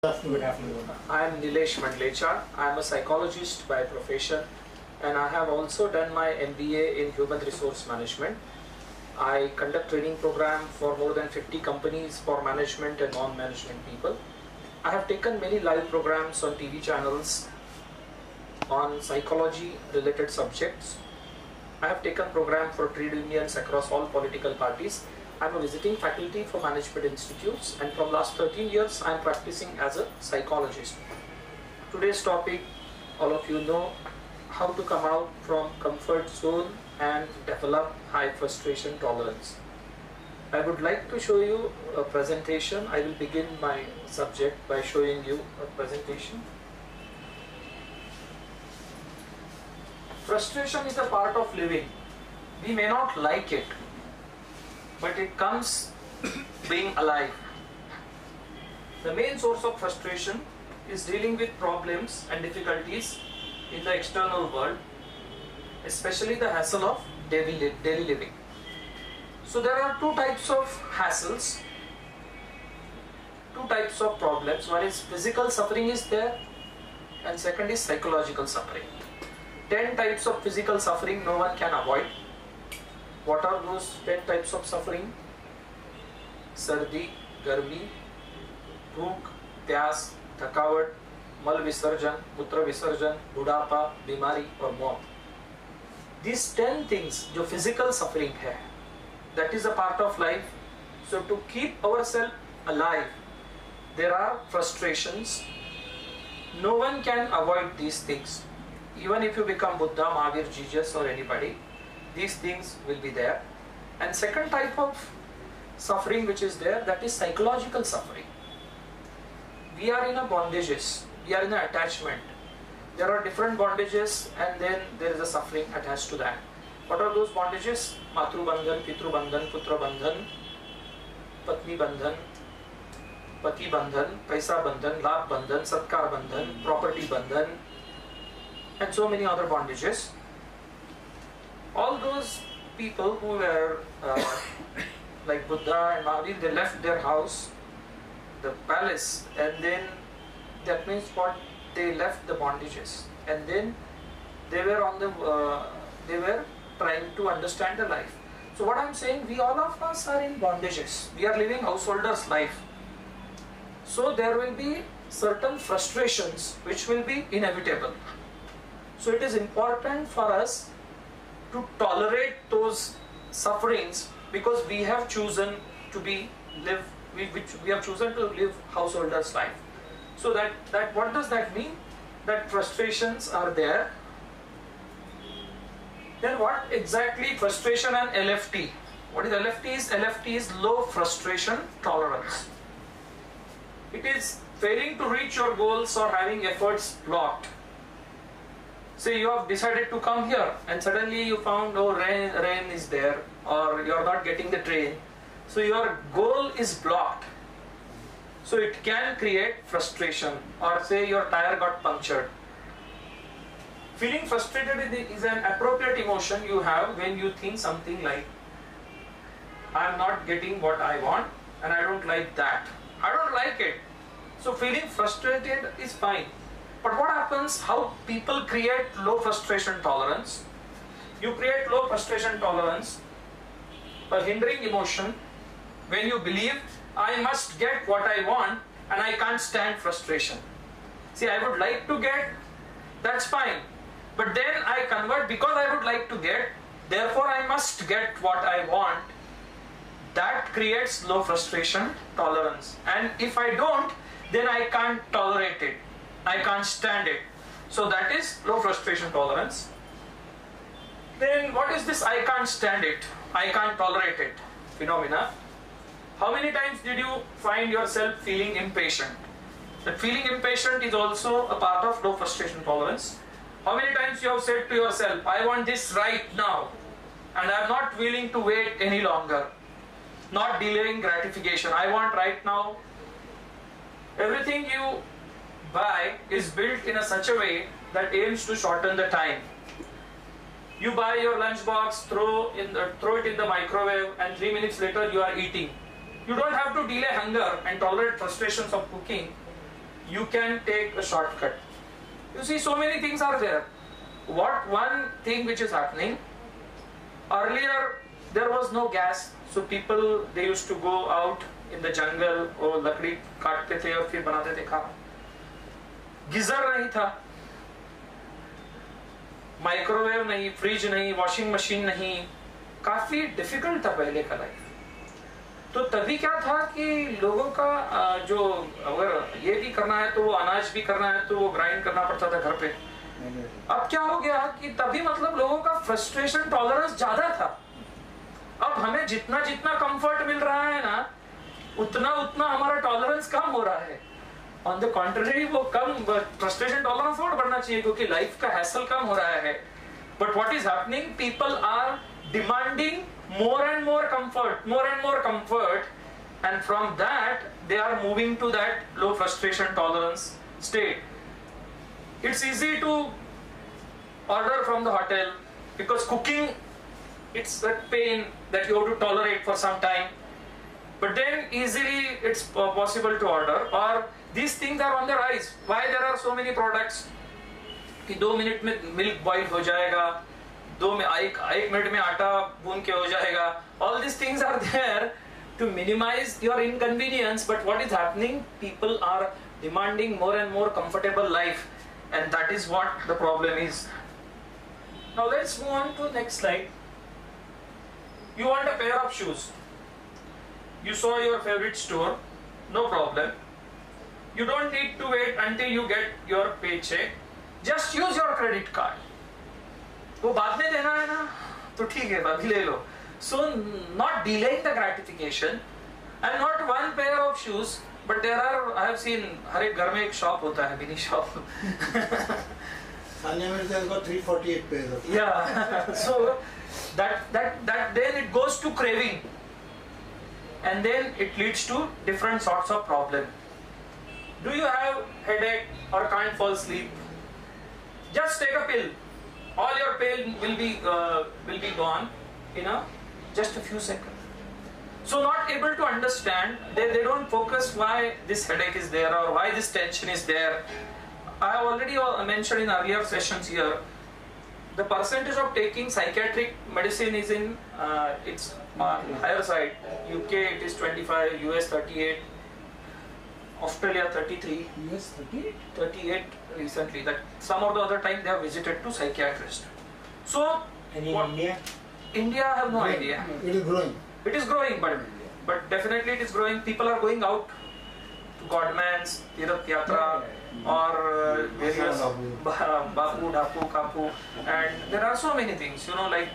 Good afternoon. I am Nilesh Mandlecha. I am a psychologist by profession and I have also done my MBA in Human Resource Management. I conduct training program for more than 50 companies for management and non-management people. I have taken many live programs on TV channels on psychology related subjects. I have taken program for trade unions across all political parties. I am a visiting faculty for management institutes, and from last 13 years I am practicing as a psychologist. Today's topic, all of you know, how to come out from comfort zone and develop high frustration tolerance. I would like to show you a presentation. I will begin my subject by showing you a presentation. Frustration is a part of living. We may not like it, but it comes being alive. The main source of frustration is dealing with problems and difficulties in the external world, especially the hassle of daily living. So there are two types of hassles, two types of problems. One is physical suffering is there, and second is psychological suffering. 10 types of physical suffering no one can avoid. What are those 10 types of suffering? Sardi, Garmi, Bhook, Pyas, Thakawat, Mal Visarjan, Mutra Visarjan, Budhapa, Bimari or Maut. These 10 things, जो physical suffering है, that is a part of life. So to keep ourselves alive, there are frustrations. No one can avoid these things. Even if you become Buddha, Mahavir, Jesus or anybody, these things will be there. And second type of suffering which is there, that is psychological suffering. We are in a bondages, we are in an attachment. There are different bondages and then there is a suffering attached to that. What are those bondages? Matru Bandhan, Pitru Bandhan, Putra Bandhan, Patni Bandhan, Pati Bandhan, Paisa Bandhan, Labh Bandhan, Satkar Bandhan, Property Bandhan, and so many other bondages. All those people who were like Buddha and Mahavir, they left their house, the palace, and then that means what, they left the bondages, and then they were on the they were trying to understand the life. So what I'm saying, we all of us are in bondages. We are living householder's life. So there will be certain frustrations which will be inevitable. So it is important for us to tolerate those sufferings because we have chosen to we have chosen to live householder's life. So that what does that mean? That frustrations are there. Then what exactly frustration and LFT? What is LFT? LFT is low frustration tolerance. It is failing to reach your goals or having efforts blocked. Say you have decided to come here and suddenly you found, oh, rain is there, or you are not getting the train. So your goal is blocked. So it can create frustration, or say your tire got punctured. Feeling frustrated is an appropriate emotion you have when you think something like, I am not getting what I want and I don't like that. I don't like it. So feeling frustrated is fine. But what happens, how people create low frustration tolerance? You create low frustration tolerance, a hindering emotion, when you believe, I must get what I want and I can't stand frustration. See, I would like to get, that's fine. But then I convert, because I would like to get, therefore I must get what I want. That creates low frustration tolerance. And if I don't, then I can't tolerate it. I can't stand it. So that is low frustration tolerance. Then what is this I can't stand it, I can't tolerate it phenomena? How many times did you find yourself feeling impatient? That feeling impatient is also a part of low frustration tolerance. How many times you have said to yourself, I want this right now and I am not willing to wait any longer. Not delaying gratification, I want right now. Everything you buy is built in such a way that aims to shorten the time. You buy your lunch box, throw it in the microwave, and 3 minutes later you are eating. You don't have to delay hunger and tolerate frustrations of cooking. you can take a shortcut. You see, so many things are there. What one thing which is happening, earlier there was no gas, so people, they used to go out in the jungle और लकड़ी काटते थे और फिर बनाते थे खाना. Geyser नहीं था, माइक्रोवेव नहीं, फ्रिज नहीं, वॉशिंग मशीन नहीं, काफी डिफिकल्ट था पहले का लाइफ. तो तभी क्या था कि लोगों का जो, अगर ये भी करना है तो वो अनाज भी करना है तो वो ग्राइंड करना पड़ता था घर पे. अब क्या हो गया कि तभी मतलब लोगों का फ्रस्ट्रेशन टॉलरेंस ज्यादा था. अब हमें जितना जितना कंफर्ट मिल रहा है ना, उतना उतना हमारा टॉलरेंस कम हो रहा है. ऑन द कॉन्ट्ररी वो कम, फ्रस्ट्रेशन टॉलरेंस और बढ़ना चाहिए क्योंकि लाइफ का हैसल कम हो रहा है. But what is happening, people are demanding more and more comfort, and from that they are moving to that low frustration tolerance state. It's easy to order from the hotel because cooking, it's that pain that you have to tolerate for some time, but then easily it's possible to order. Or these things are on the rise. Why there are so many products कि 2 minute में milk boil हो जाएगा, 1 minute में आटा भून के हो जाएगा. All these things are there to minimize your inconvenience, but what is happening, people are demanding more and more comfortable life, and that is what the problem is. Now let's move on to next slide. You want a pair of shoes, you saw your favorite store, no problem. You don't need to wait until you get your paycheck, just use your credit card. वो बाद में देना है ना, तो ठीक है अभी ले लो. So not delaying the gratification, and not one pair of shoes, but there are, I have seen, हर एक घर में एक शॉप होता है, mini shop. Sanya Mirza has got 348 pairs of shoes. Yeah, so that then it goes to craving, and then it leads to different sorts of problem. Do you have headache or can't fall asleep? Just take a pill. All your pain will be gone in just a few seconds. So not able to understand, they don't focus why this headache is there or why this tension is there. I have already mentioned in earlier sessions here, the percentage of taking psychiatric medicine is in its higher side. UK it is 25, US 38, Australia 33, US 38? 38 recently. That some or the other time they have visited to psychiatrist. So And in India? India, I have no idea. It is growing. It is growing, but definitely it is growing. People are going out to Godman's, Tirath Yatra, or various Bapu, Dhapu, Kapu, and there are so many things, like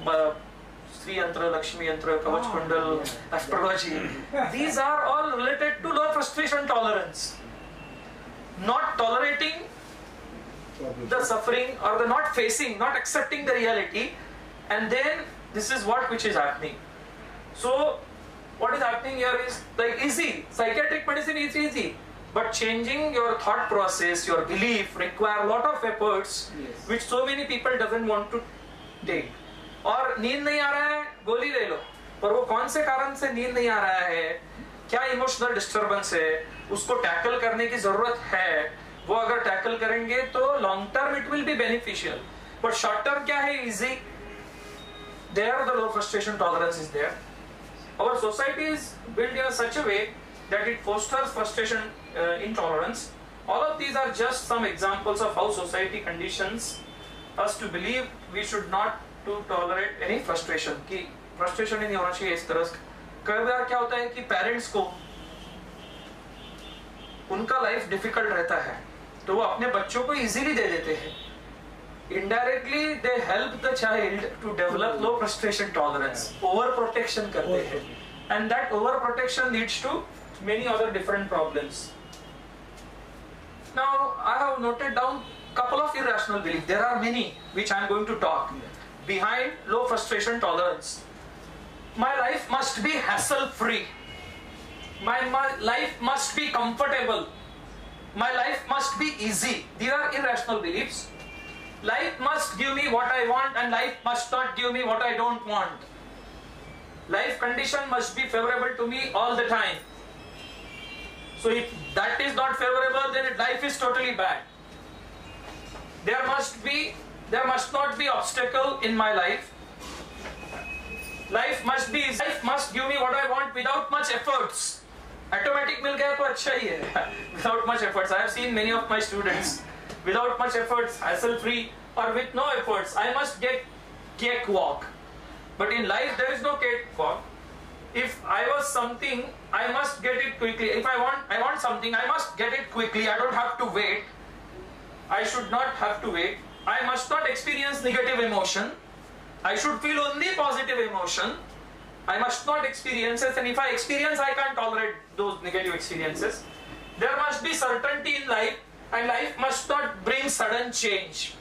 Sri Yantra, Lakshmi Yantra, Kavach Kundal, astrology. These are all related to low frustration tolerance. Not tolerating the suffering, or the not facing, not accepting the reality, and then this is which is happening. So what is happening here is like easy. Psychiatric medicine is easy, but changing your thought process, your belief require a lot of efforts, Yes. which so many people doesn't want to take. और नींद नहीं आ रहा है, गोली ले लो. पर वो कौन से कारण से नींद नहीं आ रहा है, क्या इमोशनल डिस्टर्बेंस है, उसको टैकल करने की जरूरत है. वो अगर टैकल करेंगे तो long term it will be beneficial, but short term क्या है, easy. There the low frustration tolerance is there. Our society is built in such a way that it fosters frustration intolerance. All of these are just some examples of how society conditions us to believe we should not to tolerate any frustration. कि frustration नहीं होना चाहिए इस तरह. कई बार क्या होता है कि पेरेंट्स को उनका लाइफ डिफिकल्ट रहता है, तो वो अपने बच्चों को इजीली दे देते हैं. Indirectly they help the child to develop low frustration tolerance. Overprotection करते हैं, and that overprotection leads to many other different problems. Now I have noted down couple of irrational beliefs. There are many which I am going to talk behind low frustration tolerance. My life must be hassle free. My life must be comfortable. My life must be easy. These are irrational beliefs. Life must give me what I want, and life must not give me what I don't want. Life condition must be favorable to me all the time. So if that is not favorable, then life is totally bad. There must not be obstacle in my life. Life must give me what I want without much efforts. Automatic मिल गया तो अच्छा ही है. Without much efforts. I have seen many of my students without much efforts, hassle-free, or with no efforts. I must get cakewalk. But in life there is no cakewalk. If I was something, I must get it quickly. If I want something, I must get it quickly. I don't have to wait. I should not have to wait. I must not experience negative emotion. I should feel only positive emotion. I must not experience it, and if I experience, I can't tolerate those negative experiences. There must be certainty in life, and life must not bring sudden change.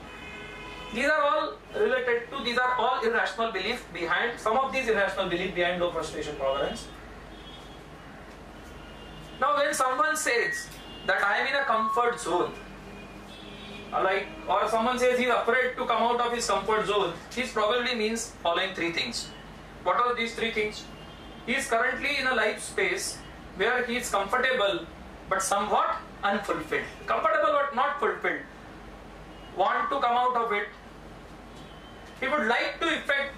These are all related to, these are all irrational beliefs behind, some of these irrational beliefs behind low frustration tolerance. Now when someone says that I am in a comfort zone, or someone says he is afraid to come out of his comfort zone, this probably means following three things. What are these three things? He is currently in a life space where he is comfortable but somewhat unfulfilled. Comfortable but not fulfilled. Want to come out of it. He would like to effect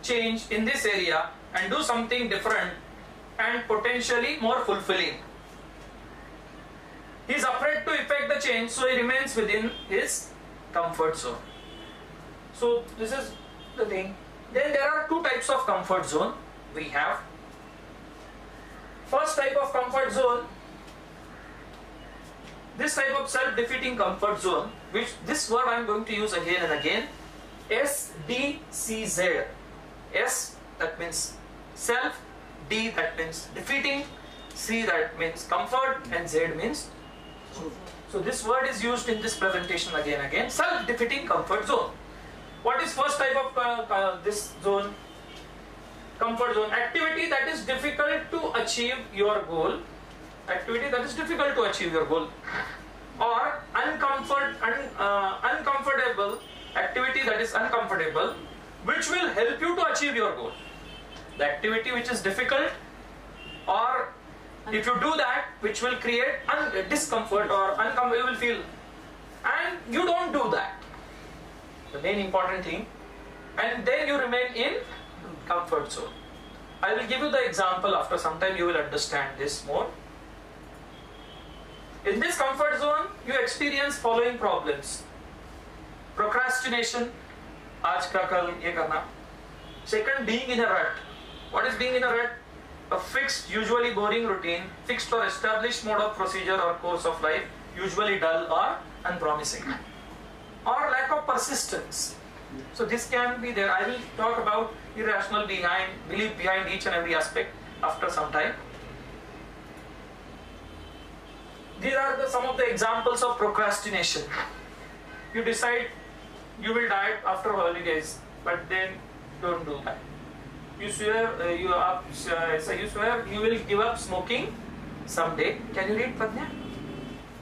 change in this area and do something different and potentially more fulfilling. He is afraid to effect the change, so he remains within his comfort zone. So this is the thing. Then there are two types of comfort zone we have. First type of comfort zone, this type of self-defeating comfort zone, which this word I am going to use again and again, SDCZ. S, that means self, D, that means defeating, C, that means comfort, and Z means. So this word is used in this presentation again and again. Self-defeating comfort zone. What is first type of this zone? Comfort zone. Activity that is difficult to achieve your goal. Activity that is difficult to achieve your goal. Or uncomfortable activity that is uncomfortable, which will help you to achieve your goal. The activity which is difficult, or if you do that, which will create discomfort or uncomfortable, you will feel, and you don't do that. The main important thing, and then you remain in comfort zone. I will give you the example. After some time you will understand this more. In this comfort zone, you experience following problems. Procrastination, aaj ka kal ye karna. Second, being in a rut. What is being in a rut? A fixed, usually boring routine, fixed or established mode of procedure or course of life, usually dull or unpromising. Or lack of persistence. So this can be there. I will talk about irrational belief behind each and every aspect after some time. These are some of the examples of procrastination. You decide you will diet after holidays, but then don't do that. You swear you will give up smoking someday. Can you read, Pratnya?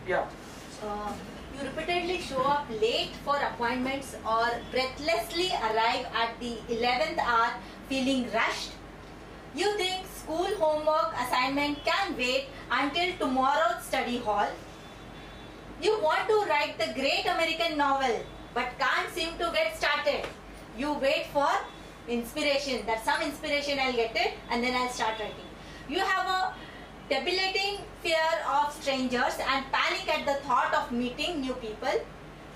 Yeah. You repeatedly show up late for appointments or breathlessly arrive at the 11th hour feeling rushed. You think school homework assignment can wait until tomorrow's study hall. You want to write the great American novel but can't seem to get started. You wait for inspiration, that some inspiration I'll get it and then I'll start writing. You have a debilitating fear of strangers and panic at the thought of meeting new people.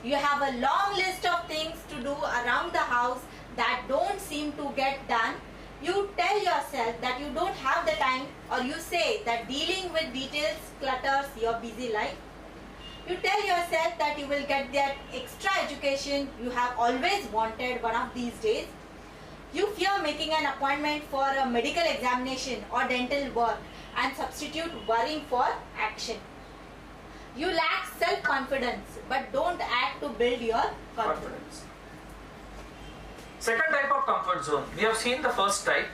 You have a long list of things to do around the house that don't seem to get done. You tell yourself that you don't have the time, or you say that dealing with details clutters your busy life. You tell yourself that you will get that extra education you have always wanted one of these days. You fear making an appointment for a medical examination or dental work and substitute worrying for action. You lack self-confidence but don't act to build your confidence. Second type of comfort zone. We have seen the first type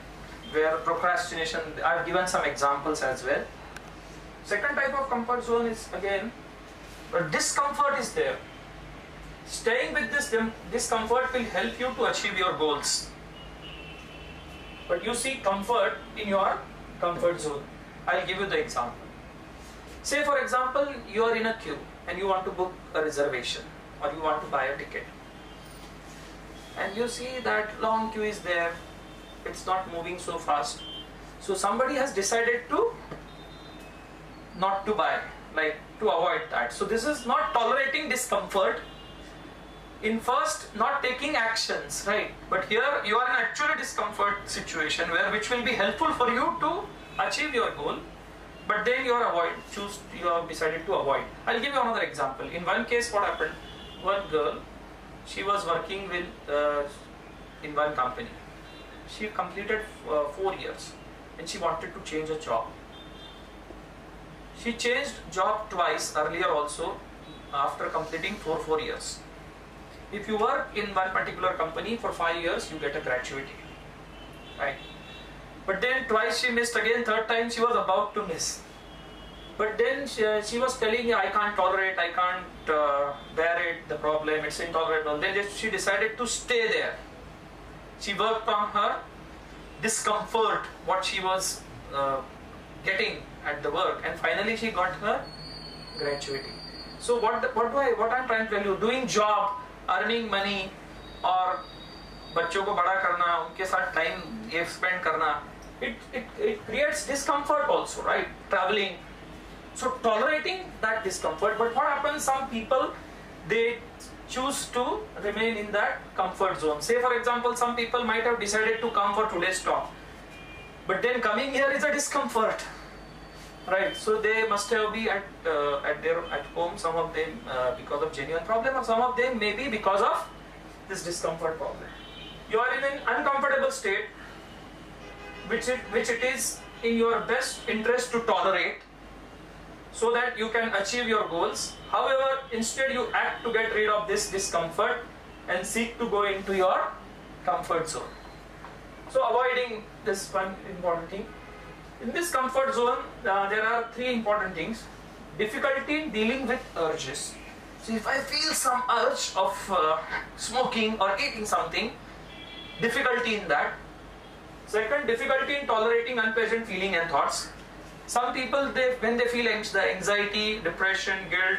where procrastination, I have given some examples as well. Second type of comfort zone is again, but discomfort is there. Staying with this discomfort will help you to achieve your goals. But you seek comfort in your comfort zone. I'll give you the example. Say for example, you are in a queue and you want to book a reservation or you want to buy a ticket. And you see that long queue is there, it's not moving so fast. So somebody has decided to not to buy, like to avoid that. So this is not tolerating discomfort. In first, not taking actions, right? But here you are in actually discomfort situation where which will be helpful for you to achieve your goal. But then you have decided to avoid. I'll give you another example. In one case, what happened? One girl, she was working with in one company. She completed 4 years and she wanted to change a job. She changed job twice earlier also after completing 4 years. If you work in one particular company for 5 years, you get a gratuity, right? But then twice she missed again, third time she was about to miss. But then she was telling me, I can't tolerate, I can't bear it, the problem, it's intolerable. Then she decided to stay there. She worked on her discomfort, what she was getting at the work, and finally she got her gratuity. So what I'm trying to tell you, doing job, earning money, और बच्चों को बड़ा करना, उनके साथ time spend करना, it creates discomfort also, right? Traveling. So tolerating that discomfort, but what happens, some people, they choose to remain in that comfort zone. Say for example, some people might have decided to come for today's talk, but then coming here is a discomfort, right? So they must have been at home, some of them because of genuine problem, or some of them maybe because of this discomfort problem. You are in an uncomfortable state, which it is in your best interest to tolerate, so that you can achieve your goals. However, instead you act to get rid of this discomfort and seek to go into your comfort zone. So avoiding this one important thing. In this comfort zone, there are 3 important things. Difficulty in dealing with urges. So if I feel some urge of smoking or eating something, difficulty in that. Second, difficulty in tolerating unpleasant feeling and thoughts. Some people, when they feel anxiety, depression, guilt,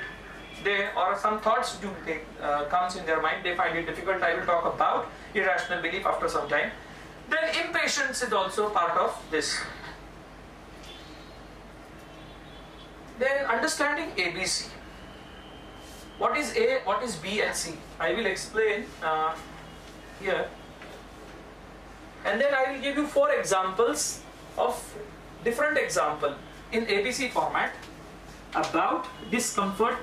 or some thoughts comes in their mind, they find it difficult. I will talk about irrational belief after some time. Then impatience is also part of this. Then understanding ABC. What is A, what is B and C? I will explain here. And then I will give you 4 examples of different example in ABC format about discomfort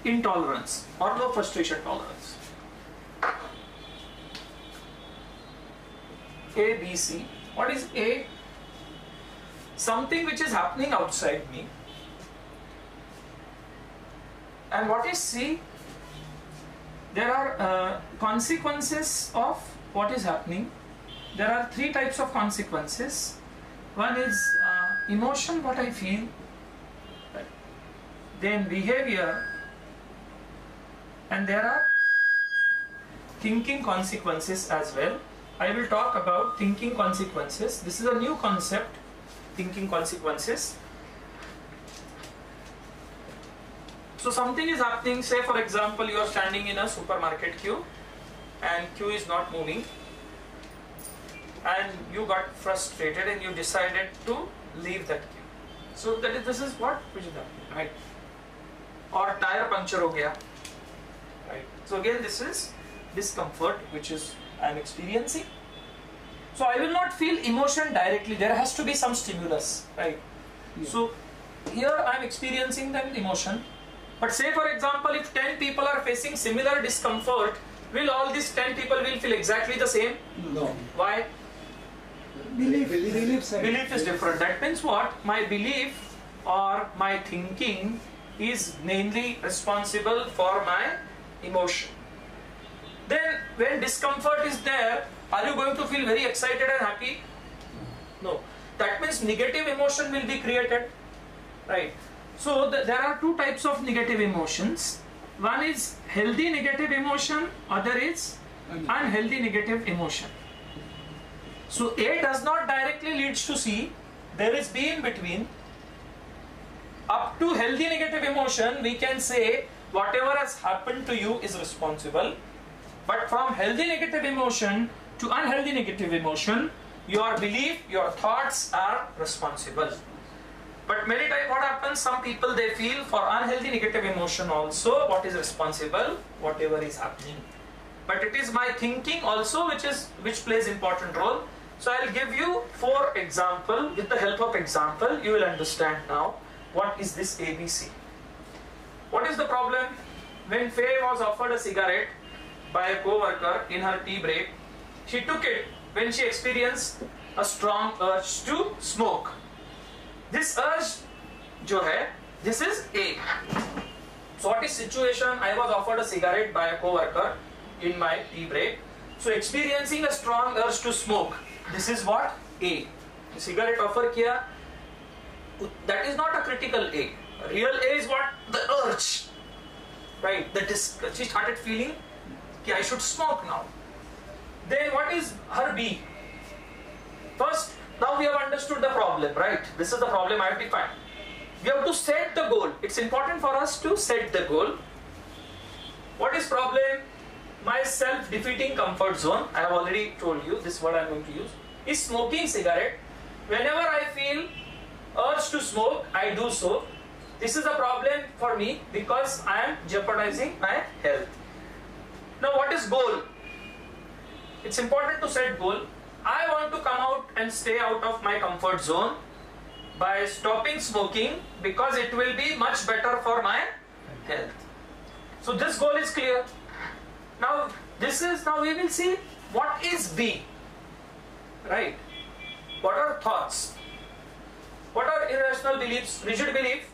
intolerance or low frustration tolerance. A, B, C. What is A? Something which is happening outside me. And what is C? There are consequences of what is happening. There are 3 types of consequences. One is emotion, what I feel, right? Then behavior, and there are thinking consequences as well. I will talk about thinking consequences. This is a new concept, thinking consequences. So something is happening, say for example, you are standing in a supermarket queue and queue is not moving, and you got frustrated and you decided to leave that queue. So this is what which is happening, right? Or tire puncture ho gaya, right? So again, this is discomfort which is I am experiencing. So I will not feel emotion directly. There has to be some stimulus, right? Yeah. So here I am experiencing the emotion. But say for example, if 10 people are facing similar discomfort, will all these 10 people will feel exactly the same? No. Why? Belief Is different. That means what? My belief or my thinking is mainly responsible for my emotion. Then when discomfort is there, are you going to feel very excited and happy? No. That means negative emotion will be created, right? So there are 2 types of negative emotions. One is healthy negative emotion, other is unhealthy negative emotion. So A does not directly lead to C, there is B in between. Up to healthy negative emotion, we can say whatever has happened to you is responsible. But from healthy negative emotion to unhealthy negative emotion, your belief, your thoughts are responsible. But many times what happens, some people they feel for unhealthy negative emotion also what is responsible, whatever is happening. But it is my thinking also which plays important role. So I'll give you 4 examples. With the help of example, you will understand now what is this ABC. What is the problem? When Faye was offered a cigarette by a co-worker in her tea break, she took it when she experienced a strong urge to smoke. This urge, jo hai, this is A. So what is situation? I was offered a cigarette by a co-worker in my tea break. So experiencing a strong urge to smoke. This is what? A. The cigarette offer kiya. That is not a critical A. Real A is what? The urge. Right? She started feeling that I should smoke now. Then what is her B? First, now we have understood the problem, right? This is the problem I have defined. We have to set the goal. It's important for us to set the goal. What is problem? My self-defeating comfort zone, I have already told you, this word I am going to use, is smoking cigarette. Whenever I feel urge to smoke, I do so. This is a problem for me because I am jeopardizing my health. Now what is goal? It's important to set goal. I want to come out and stay out of my comfort zone by stopping smoking because it will be much better for my health. So this goal is clear. Now we will see what is B, right? What are thoughts? What are irrational beliefs, rigid belief?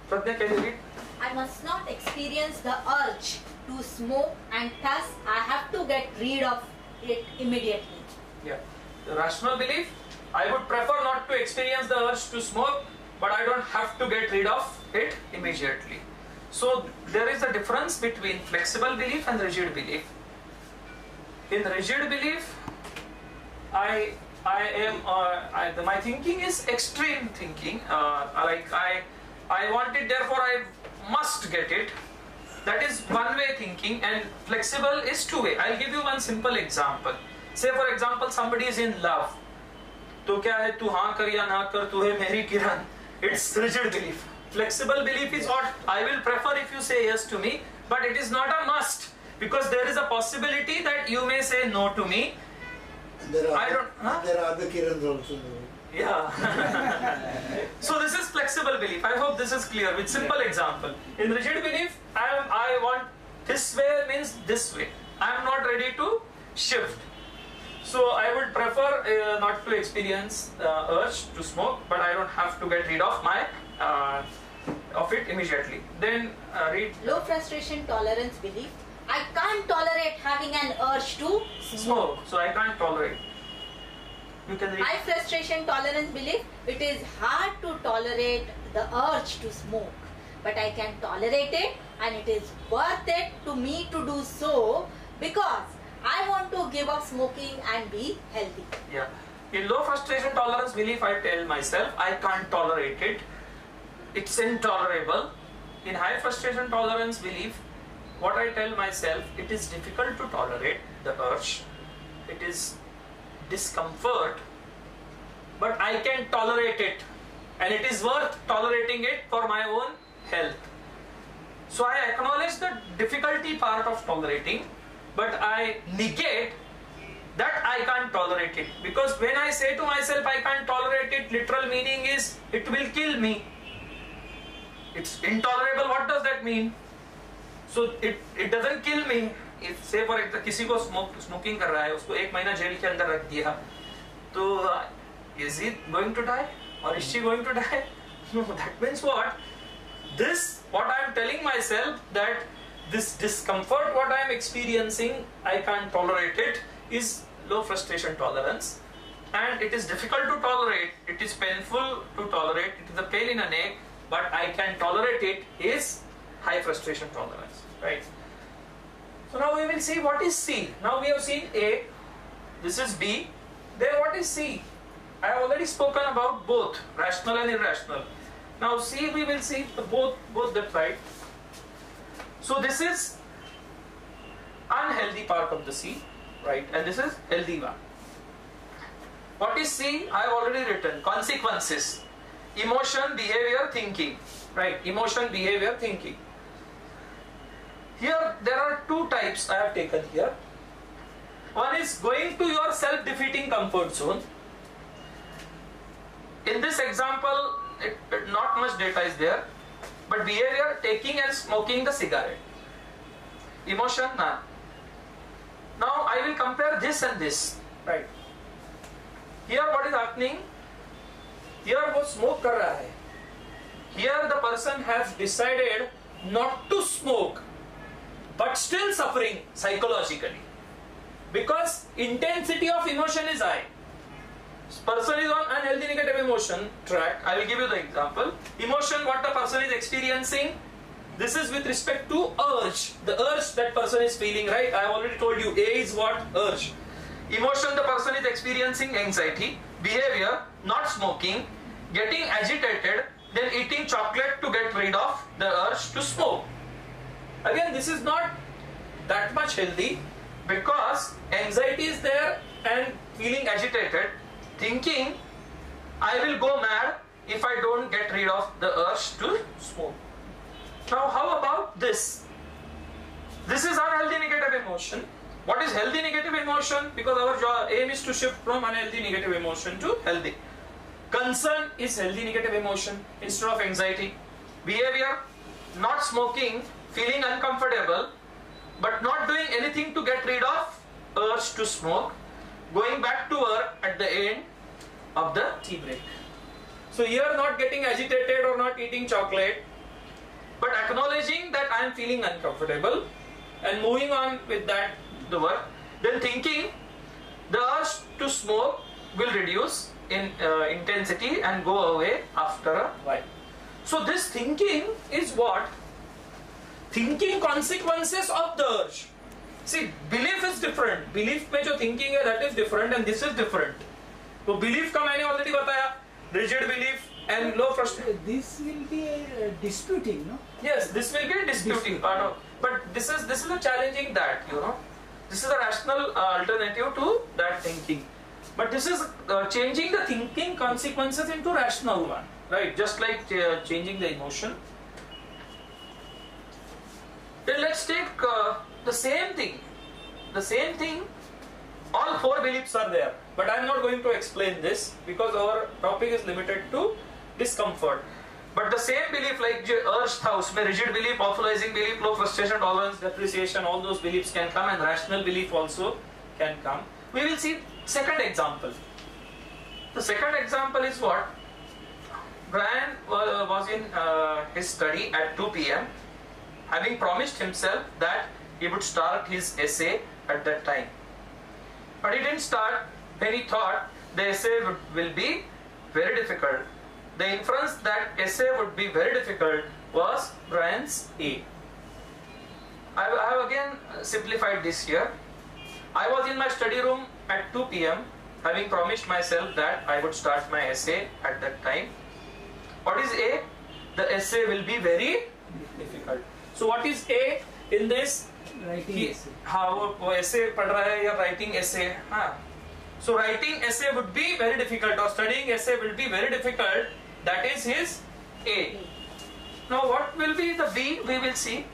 Pratnya, can you read? I must not experience the urge to smoke and thus I have to get rid of it immediately. Yeah. The rational belief, I would prefer not to experience the urge to smoke, but I don't have to get rid of it immediately. So there is a difference between flexible belief and rigid belief. In rigid belief, my thinking is extreme thinking. I want it, therefore I must get it. That is one-way thinking, and flexible is two-way. I'll give you one simple example. Say for example, somebody is in love. तो क्या है, तू हाँ कर या ना कर, तू है मेरी किरण. It's rigid belief. Flexible belief is what I will prefer if you say yes to me, but it is not a must because there is a possibility that you may say no to me. There are other Kirans also. Yeah. So this is flexible belief. I hope this is clear with simple example. In rigid belief, I want this way means this way. I am not ready to shift. So I would prefer not to experience urge to smoke, but I don't have to get rid of my of it immediately. Then read. Low frustration tolerance belief. I can't tolerate having an urge to smoke. So I can't tolerate. You can read. High frustration tolerance belief. It is hard to tolerate the urge to smoke, but I can tolerate it, and it is worth it to me to do so because I want to give up smoking and be healthy. Yeah. In low frustration tolerance belief, I tell myself I can't tolerate it. It's intolerable. In high frustration tolerance belief, what I tell myself, it is difficult to tolerate the urge. It is discomfort, but I can tolerate it, and it is worth tolerating it for my own health. So I acknowledge the difficulty part of tolerating, but I negate that I can't tolerate it, because when I say to myself I can't tolerate it, literal meaning is it will kill me. It's intolerable. What does that mean? So it doesn't kill me. If say for example किसी को smoking कर रहा है, उसको 1 महीना jail के अंदर रख दिया, तो is he going to die or is she going to die? No, that means what? What I am telling myself, that this discomfort what I am experiencing, I can't tolerate it, is low frustration tolerance, and it is difficult to tolerate. It is painful to tolerate. It is a pain in the neck, but I can tolerate it, is high frustration tolerance, right? So now we will see what is C. Now we have seen A, this is B, then what is C? I have already spoken about both rational and irrational. Now C, we will see both the side. So this is unhealthy part of the C, right? And this is healthy one. What is C? I have already written. Consequences. Emotion, behavior, thinking. Right? Emotion, behavior, thinking. Here there are two types I have taken here. One is going to your self-defeating comfort zone. In this example, not much data is there, but behavior, taking and smoking the cigarette. Emotion, none. Now I will compare this and this, right? Here what is happening? Here वो smoke कर रहा है. Here the person has decided not to smoke, but still suffering psychologically, because intensity of emotion is high. Person is on unhealthy negative emotion track. I will give you the example. Emotion, what the person is experiencing, this is with respect to urge. The urge that person is feeling, right? I have already told you, A is what? Urge. Emotion, the person is experiencing anxiety. Behavior, not smoking, getting agitated, then eating chocolate to get rid of the urge to smoke. Again, this is not that much healthy, because anxiety is there and feeling agitated, thinking I will go mad if I don't get rid of the urge to smoke. Now how about this? This is unhealthy negative emotion. What is healthy negative emotion? Because our aim is to shift from unhealthy negative emotion to healthy. Concern is healthy negative emotion instead of anxiety. Behavior, not smoking, feeling uncomfortable, but not doing anything to get rid of urge to smoke, going back to work at the end of the tea break. So here not getting agitated or not eating chocolate, but acknowledging that I am feeling uncomfortable and moving on with that the work. Then thinking the urge to smoke will reduce in intensity and go away after a while. So this thinking is what? Thinking consequences of the urge. See, belief is different. Belief में जो thinking है, that is different, and this is different. तो belief का मैंने already बताया, rigid belief and low frustration. This will be a disputing, no? Yes, this will be a disputing part of. But this is a challenging that, you know. This is a rational alternative to that thinking. But this is changing the thinking consequences into rational one, right? Just like changing the emotion. Then let's take the same thing. The same thing. All four beliefs are there, but I am not going to explain this because our topic is limited to discomfort. But the same belief, like urge था, उसमें rigid belief, authorizing belief, low frustration tolerance, depreciation, all those beliefs can come, and rational belief also can come. We will see second example. The second example is what? Brian was in his study at 2 p.m. having promised himself that he would start his essay at that time. But he didn't start when he thought the essay will be very difficult. The inference that essay would be very difficult was Brian's A. I have again simplified this here. I was in my study room at 2 p.m. having promised myself that I would start my essay at that time. What is A? The essay will be very difficult. So what is A in this? Writing essay. हाँ वो essay पढ़ रहा है या writing essay हाँ. So writing essay would be very difficult or studying essay will be very difficult. That is his A. Now what will be the B? We will see.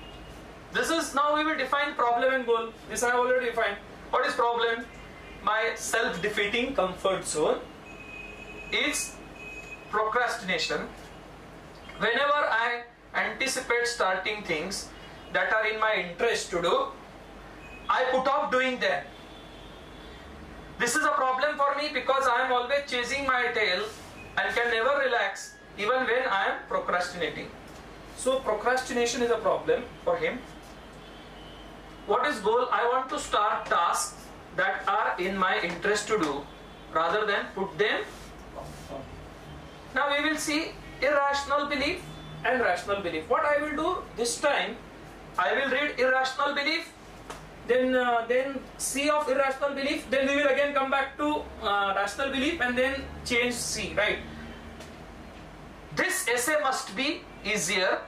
This is now we will define problem and goal. This I have already defined. What is problem? My self-defeating comfort zone is procrastination. Whenever I anticipate starting things that are in my interest to do, I put off doing them. This is a problem for me because I am always chasing my tail and can never relax even when I am procrastinating. So procrastination is a problem for him. What is goal? I want to start tasks that are in my interest to do rather than put them off. Now we will see irrational belief and rational belief. What I will do this time, I will read irrational belief, then C of irrational belief, then we will again come back to rational belief and then change C, right? this essay must be easier,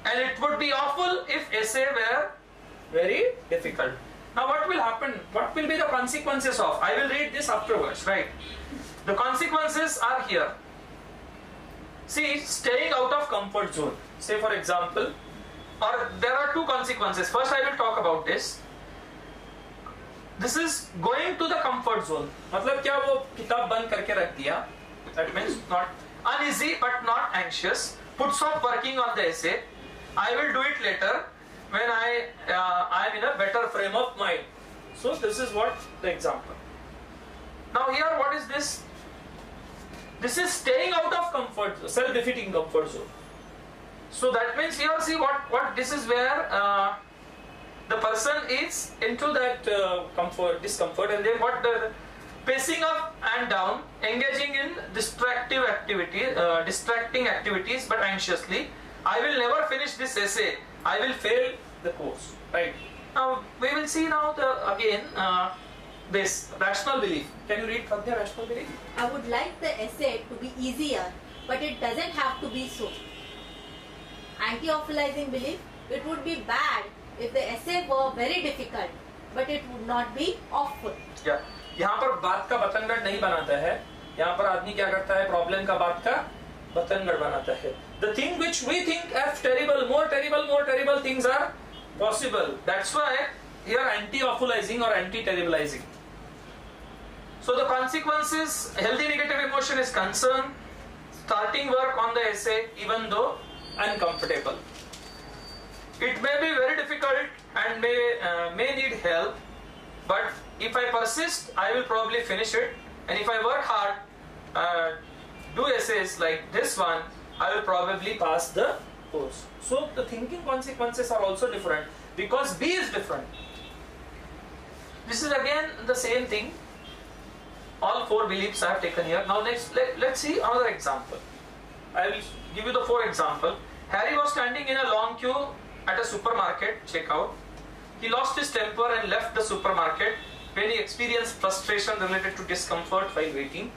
and it would be awful if essay were very difficult. Now what will happen? What will be the consequences of? I will read this afterwards, right? The consequences are here. See, staying out of comfort zone. Say for example, or there are two consequences. First I will talk about this. This is going to the comfort zone. मतलब क्या वो किताब बंद करके रख दिया? That means not uneasy but not anxious. Puts off working on the essay. I will do it later when I am in a better frame of mind. So this is what the example. Now here what is this? This is staying out of comfort, self-defeating comfort zone. So that means here see what this is where the person is into that discomfort, and then what the pacing up and down, engaging in distracting activities but anxiously. I will never finish this essay. I will fail the course. Right. Now we will see now this rational belief. Can you read from the rational belief? I would like the essay to be easier, but it doesn't have to be so. Anti-awfulizing belief. It would be bad if the essay were very difficult, but it would not be awful. Yeah. यहाँ पर बात का बतंगड़ नहीं बनाता है. यहाँ पर आदमी क्या करता है? प्रॉब्लम का बात का बतंगड़ बनाता है. The thing which we think as terrible, more terrible things are possible. That's why here anti-awfulizing or anti-terribilizing. So the consequences, healthy negative emotion is concern, starting work on the essay even though uncomfortable. It may be very difficult and may need help, but if I persist, I will probably finish it. And if I work hard, do essays like this one, I will probably pass the course. So the thinking consequences are also different because B is different. This is again the same thing. All four beliefs I have taken here. Now let's see another example. I will give you the 4 example. Harry was standing in a long queue at a supermarket checkout. He lost his temper and left the supermarket when he experienced frustration related to discomfort while waiting.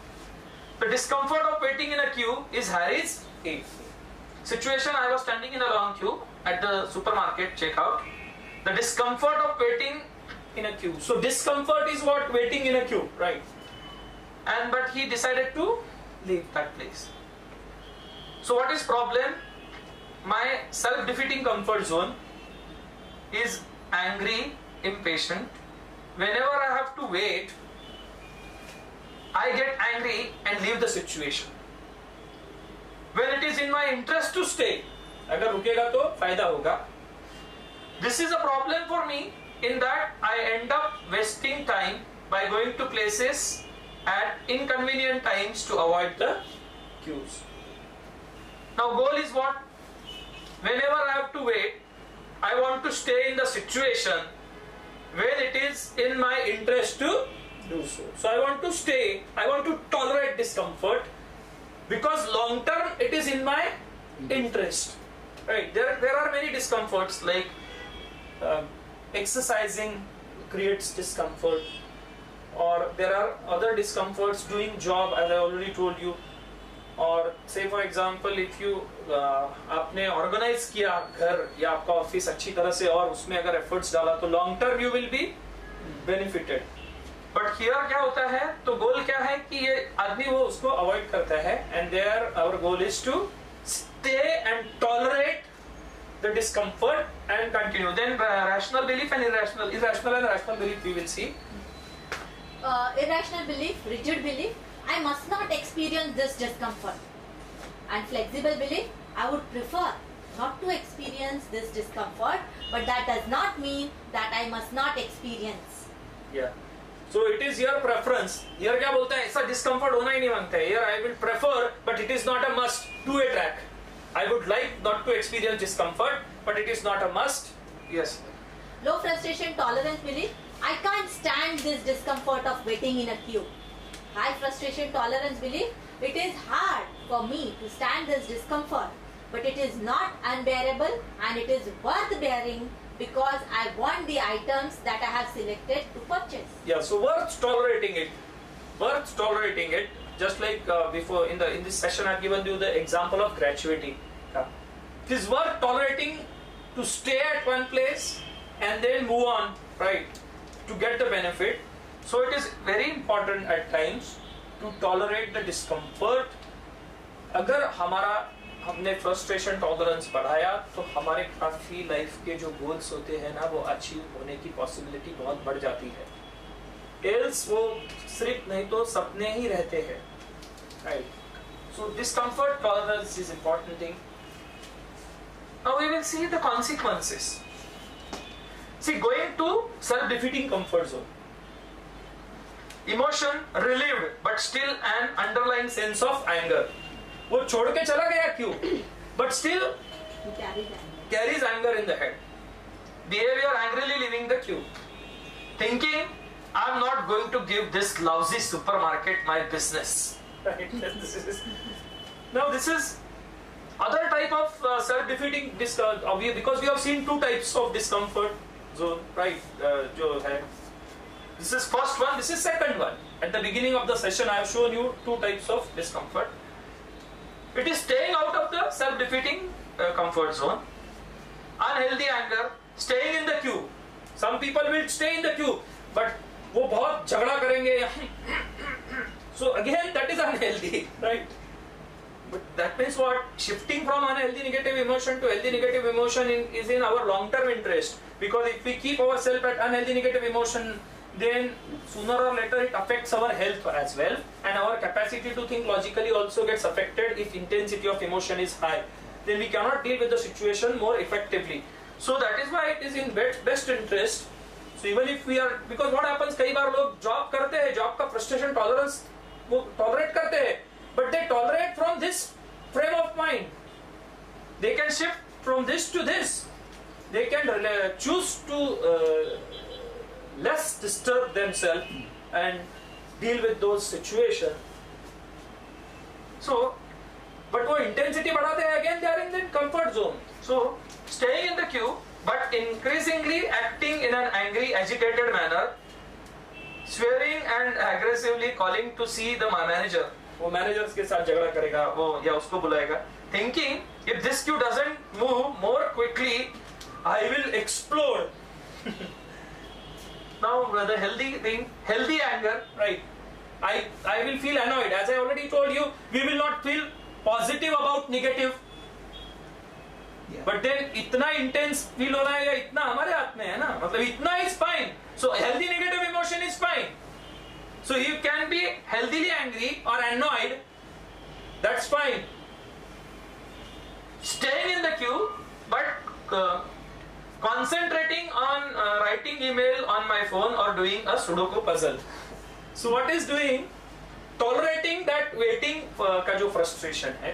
The discomfort of waiting in a queue is Harry's A. Situation: I was standing in a long queue at the supermarket checkout. The discomfort of waiting in a queue. So discomfort is what? Waiting in a queue, right? But he decided to leave that place. So what is problem? My self-defeating comfort zone is angry, impatient. Whenever I have to wait, I get angry and leave the situation. When it is in my interest to stay, अगर रुकेगा तो फायदा होगा. This is a problem for me in that I end up wasting time by going to places at inconvenient times to avoid the queues. Now goal is what? Whenever I have to wait, I want to stay in the situation when it is in my interest to do so. So I want to stay, I want to tolerate discomfort because long term it is in my interest. Right? There are many discomforts like exercising creates discomfort, or there are other discomforts doing job, as I already told you. और say for example if you आपने organize किया घर या आपका office अच्छी तरह से और उसमें अगर efforts डाला तो long term you will be benefited. But here क्या होता है? तो goal क्या है कि ये आदमी वो उसको avoid करता है, and there our goal is to stay and tolerate the discomfort and continue. Then rational belief and irrational and rational belief we will see. Irrational belief, rigid belief, I must not experience this discomfort. And flexible belief, I would prefer not to experience this discomfort, but that does not mean that I must not experience. Yeah. So it is your preference. Here क्या बोलता है? ऐसा discomfort होना ही नहीं मांगता है. Here I will prefer, but it is not a must. To a track. I would like not to experience discomfort, but it is not a must. Yes. Low frustration tolerance belief, I can't stand this discomfort of waiting in a queue. High frustration tolerance belief, it is hard for me to stand this discomfort, but it is not unbearable and it is worth bearing because I want the items that I have selected to purchase. Yeah, so worth tolerating it. Worth tolerating it. just like before in this session I've given you the example of gratuity. It is worth tolerating to stay at one place and then move on, right, to get the benefit. So it is very important at times to tolerate the discomfort. अगर हमने frustration tolerance बढ़ाया तो हमारे काफी life के जो goals होते हैं ना वो अचीव होने की पॉसिबिलिटी बहुत बढ़ जाती है. Else वो सिर्फ नहीं तो सपने ही रहते हैं, right? So discomfort tolerance is important thing. Now we will see the consequences. See, going to self-defeating comfort zone. Emotion relieved, but still an underlying sense of anger. वो छोड़ के चला गया क्यों? But still carries anger in the head. Behavior angrily leaving the queue. Thinking, I'm not going to give this lousy supermarket my business. Right? Now this is other type of self-defeating because we have seen two types of discomfort zone, right? जो है. This is first one, this is second one. At the beginning of the session I have shown you two types of discomfort. It is staying out of the self-defeating comfort zone. Unhealthy anger, staying in the queue. Some people will stay in the queue, but वो बहुत झगड़ा करेंगे. So again that is unhealthy, right? But that means what? Shifting from unhealthy negative emotion to healthy negative emotion is in our long-term interest. Because if we keep ourselves at unhealthy negative emotion, then sooner or later it affects our health as well, and our capacity to think logically also gets affected if intensity of emotion is high. Then we cannot deal with the situation more effectively. So that is why it is in best interest. So even if we are, because what happens, कई बार लोग job करते हैं, job का frustration tolerance वो tolerate करते हैं, but they tolerate from this frame of mind. They can shift from this to this. They can choose to less disturb themselves and deal with those situations. So, but वो intensity बढ़ाते हैं, again they are in the comfort zone. So, staying in the queue, but increasingly acting in an angry, agitated manner, swearing and aggressively calling to see the manager. वो managers के साथ झगड़ा करेगा, वो या उसको बुलाएगा. Thinking, if this queue doesn't move more quickly, I will explode. Now the healthy thing, healthy anger, right? I will feel annoyed. As I already told you, we will not feel positive about negative. Yeah. But then इतना intense feel होना है या इतना हमारे हाथ में है ना? मतलब इतना is fine. So healthy negative emotion is fine. So you can be healthily angry or annoyed. That's fine. Staying in the queue, but concentrating on writing email on my phone or doing a Sudoku puzzle. So what is doing? Tolerating that waiting का जो frustration है.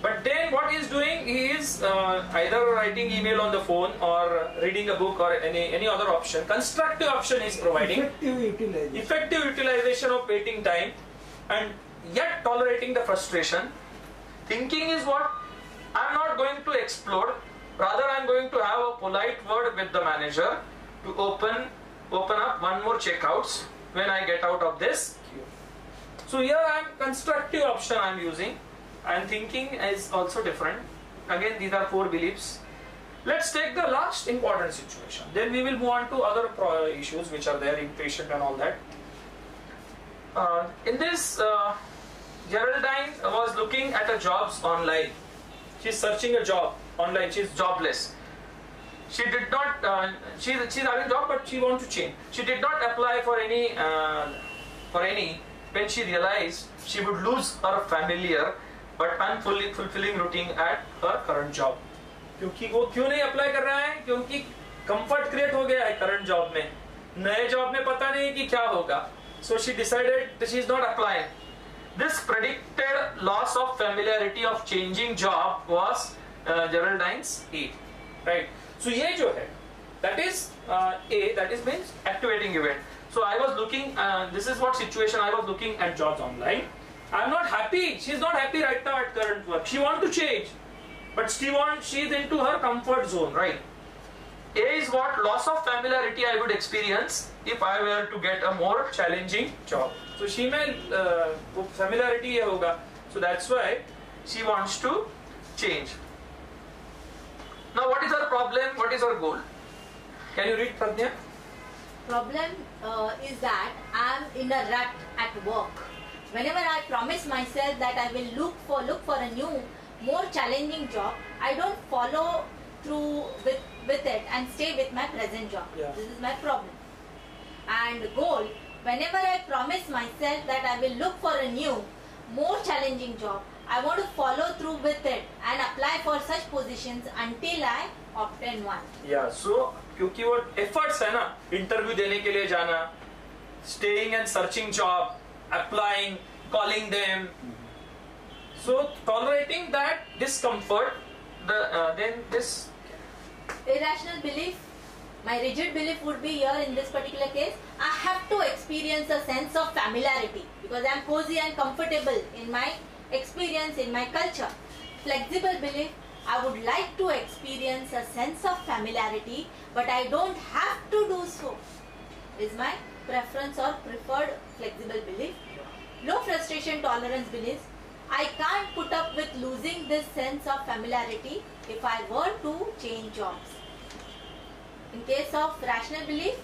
But then what he is doing, he is either writing email on the phone or reading a book or any other option. Constructive option is providing. Effective utilization of waiting time, and yet tolerating the frustration. Thinking is what? I am not going to explode. Rather, I am going to have a polite word with the manager to open up one more checkouts when I get out of this queue. So here I am constructive option I am using, and thinking is also different. Again, these are 4 beliefs. Let's take the last important situation. Then we will move on to other issues which are there, impatient and all that. In this, Geraldine was looking at a jobs online. She's searching a job online. She's jobless. She did not. She's having a job, but she wants to change. She did not apply for any. When she realized she would lose her familiar but unfulfilling routine at her current job. क्योंकि वो क्यों नहीं apply कर रहा है? क्योंकि comfort create हो गया है करंट जॉब में. नए जॉब में पता नहीं कि क्या होगा. So she decided that she is not applying. This predicted loss of familiarity of changing job was Geraldine's A, right? So ये जो है, that is A, that is means activating event. So I was looking. This is what situation I was looking at jobs online. I am not happy. She is not happy right now at current work. She wants to change, but she is into her comfort zone, right? A is what? Loss of familiarity I would experience if I were to get a more challenging job. So she may familiarity ये होगा. So that's why she wants to change. Now what is her problem? What is her goal? Can you read, Pradnya? Problem is that I am in a rut at work. Whenever I promise myself that I will look for a new, more challenging job, I don't follow through with it and stay with my present job. Yeah. This is my problem. And goal, whenever I promise myself that I will look for a new, more challenging job, I want to follow through with it and apply for such positions until I obtain one. Yeah, so क्योंकि वो efforts है ना, interview देने के लिए जाना, staying and searching job, applying, calling them. So tolerating that discomfort, then this Irrational belief, my rigid belief would be here in this particular case. I have to experience a sense of familiarity because I am cozy and comfortable in my experience, in my culture. Flexible belief, I would like to experience a sense of familiarity, but I don't have to do so. Is my preference or preferred flexible belief. Low frustration tolerance belief, I can't put up with losing this sense of familiarity if I were to change jobs. In case of rational belief,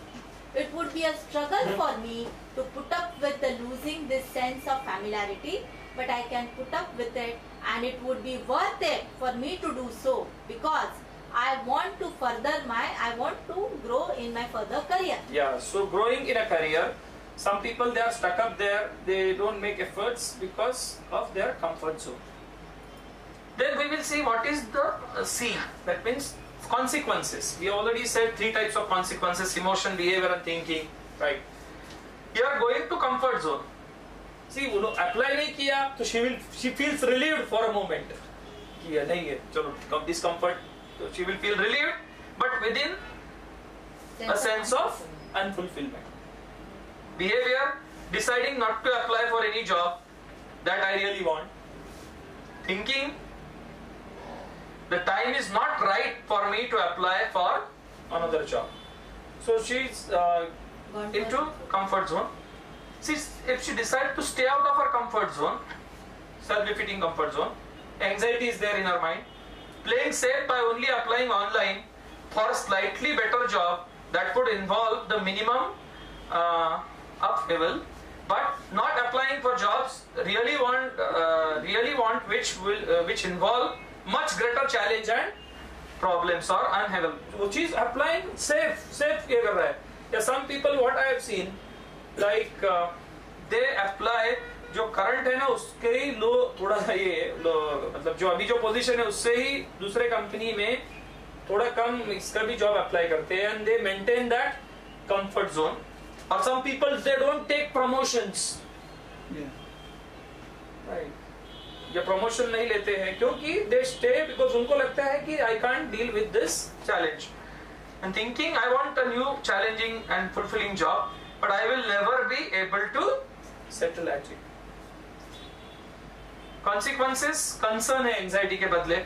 it would be a struggle for me to put up with the losing this sense of familiarity, but I can put up with it and it would be worth it for me to do so because I want to grow in my further career. Yeah, so growing in a career, some people they are stuck up there, they don't make efforts because of their comfort zone. Then we will see what is the C, that means consequences. We already said 3 types of consequences: emotion, behavior and thinking, right? You are going to comfort zone. See, वो लोग apply नहीं किया तो she feels relieved for a moment. किया नहीं है, चलो discomfort, so she will feel relieved, but within a sense of unfulfillment. Behavior, deciding not to apply for any job that I really want. Thinking, the time is not right for me to apply for another job. So she's into comfort zone. See, if she decides to stay out of her comfort zone, self-defeating comfort zone, anxiety is there in her mind. Playing safe by only applying online for a slightly better job that would involve the minimum upheaval, but not applying for jobs really want which involve much greater challenge and problems or unheaven. Which is applying safe ये कर रहा है. Yeah, some people what I have seen, like they apply जो current है ना उसके ही लो थोड़ा सा ये मतलब जो अभी जो पोजीशन है उससे ही दूसरे कंपनी में थोड़ा कम इसका भी जॉब अप्लाई करते हैं and they maintain that comfort zone. Or some people they don't take promotions. Yeah. Right. ये promotion नहीं लेते हैं क्योंकि they stay because उनको लगता है कि I can't deal with this challenge. And thinking I want a new challenging and fulfilling job, but I will never be able to settle at it. Consequences, concern है anxiety के बदले.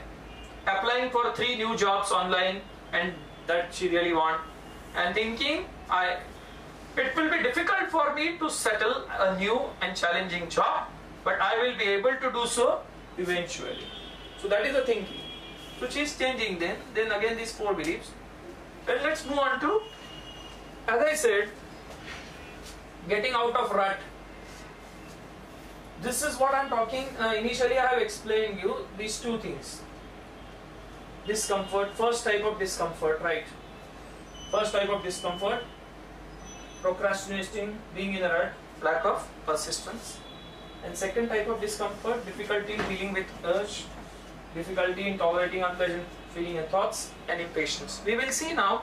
Applying for 3 new jobs online and that she really want. And thinking it will be difficult for me to settle a new and challenging job, but I will be able to do so eventually. So that is the thinking. So she is changing then again these 4 beliefs. Then let's move on to, as I said, getting out of rut. This is what I am talking. Initially I have explained you these 2 things. Discomfort, first type of discomfort, right? First type of discomfort, procrastinating, being in a rut, lack of persistence. And second type of discomfort, difficulty in dealing with urge, difficulty in tolerating unpleasant feeling and thoughts, and impatience. We will see now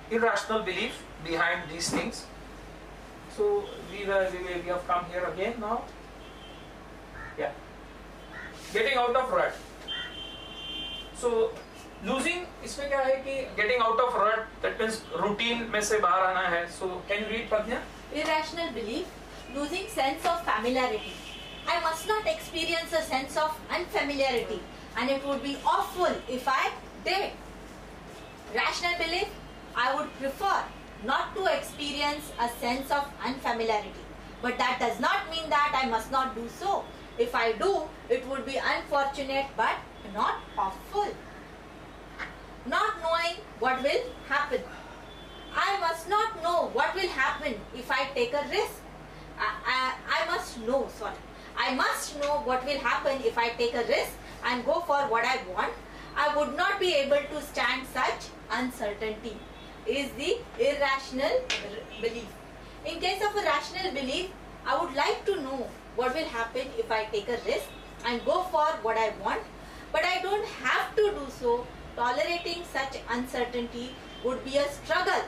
irrational belief behind these things. So we have come here again now. Yeah. Getting out of rut. So losing, इसमें क्या है कि getting out of rut, that means routine में से बाहर आना है. So can you read, Pradnya? Irrational belief, losing sense of familiarity. I must not experience a sense of unfamiliarity, and it would be awful if I did. Rational belief, I would prefer not to experience a sense of unfamiliarity. But that does not mean that I must not do so. If I do, it would be unfortunate but not awful. Not knowing what will happen. I must not know what will happen if I take a risk. I must know what will happen if I take a risk and go for what I want. I would not be able to stand such uncertainty. Is the irrational belief. In case of a rational belief, I would like to know what will happen if I take a risk and go for what I want, but I don't have to do so. Tolerating such uncertainty would be a struggle,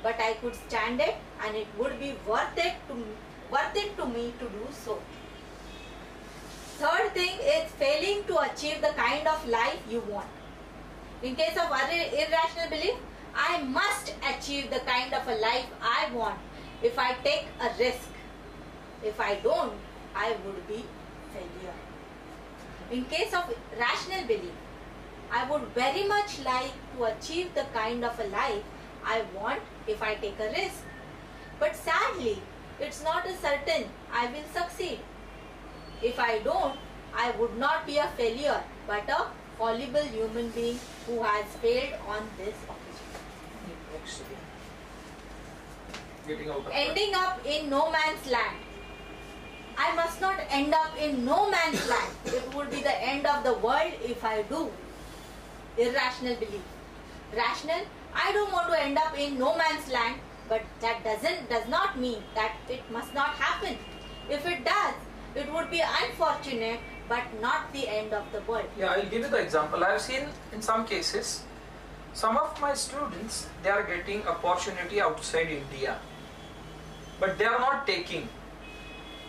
but I could stand it and it would be worth it to me to do so. Third thing is failing to achieve the kind of life you want. In case of irrational belief, I must achieve the kind of a life I want if I take a risk. If I don't, I would be failure. In case of rational belief, I would very much like to achieve the kind of a life I want if I take a risk. But sadly, it's not a certain I will succeed. If I don't, I would not be a failure, but a fallible human being who has failed on this occasion. Ending up in no man's land. I must not end up in no man's land. It would be the end of the world if I do. Irrational belief. Rational, I don't want to end up in no man's land, but that does not mean that it must not happen. If it does, it would be unfortunate, but not the end of the world. Yeah, I'll give you the example. I have seen in some cases, some of my students, they are getting opportunity outside India, but they are not taking.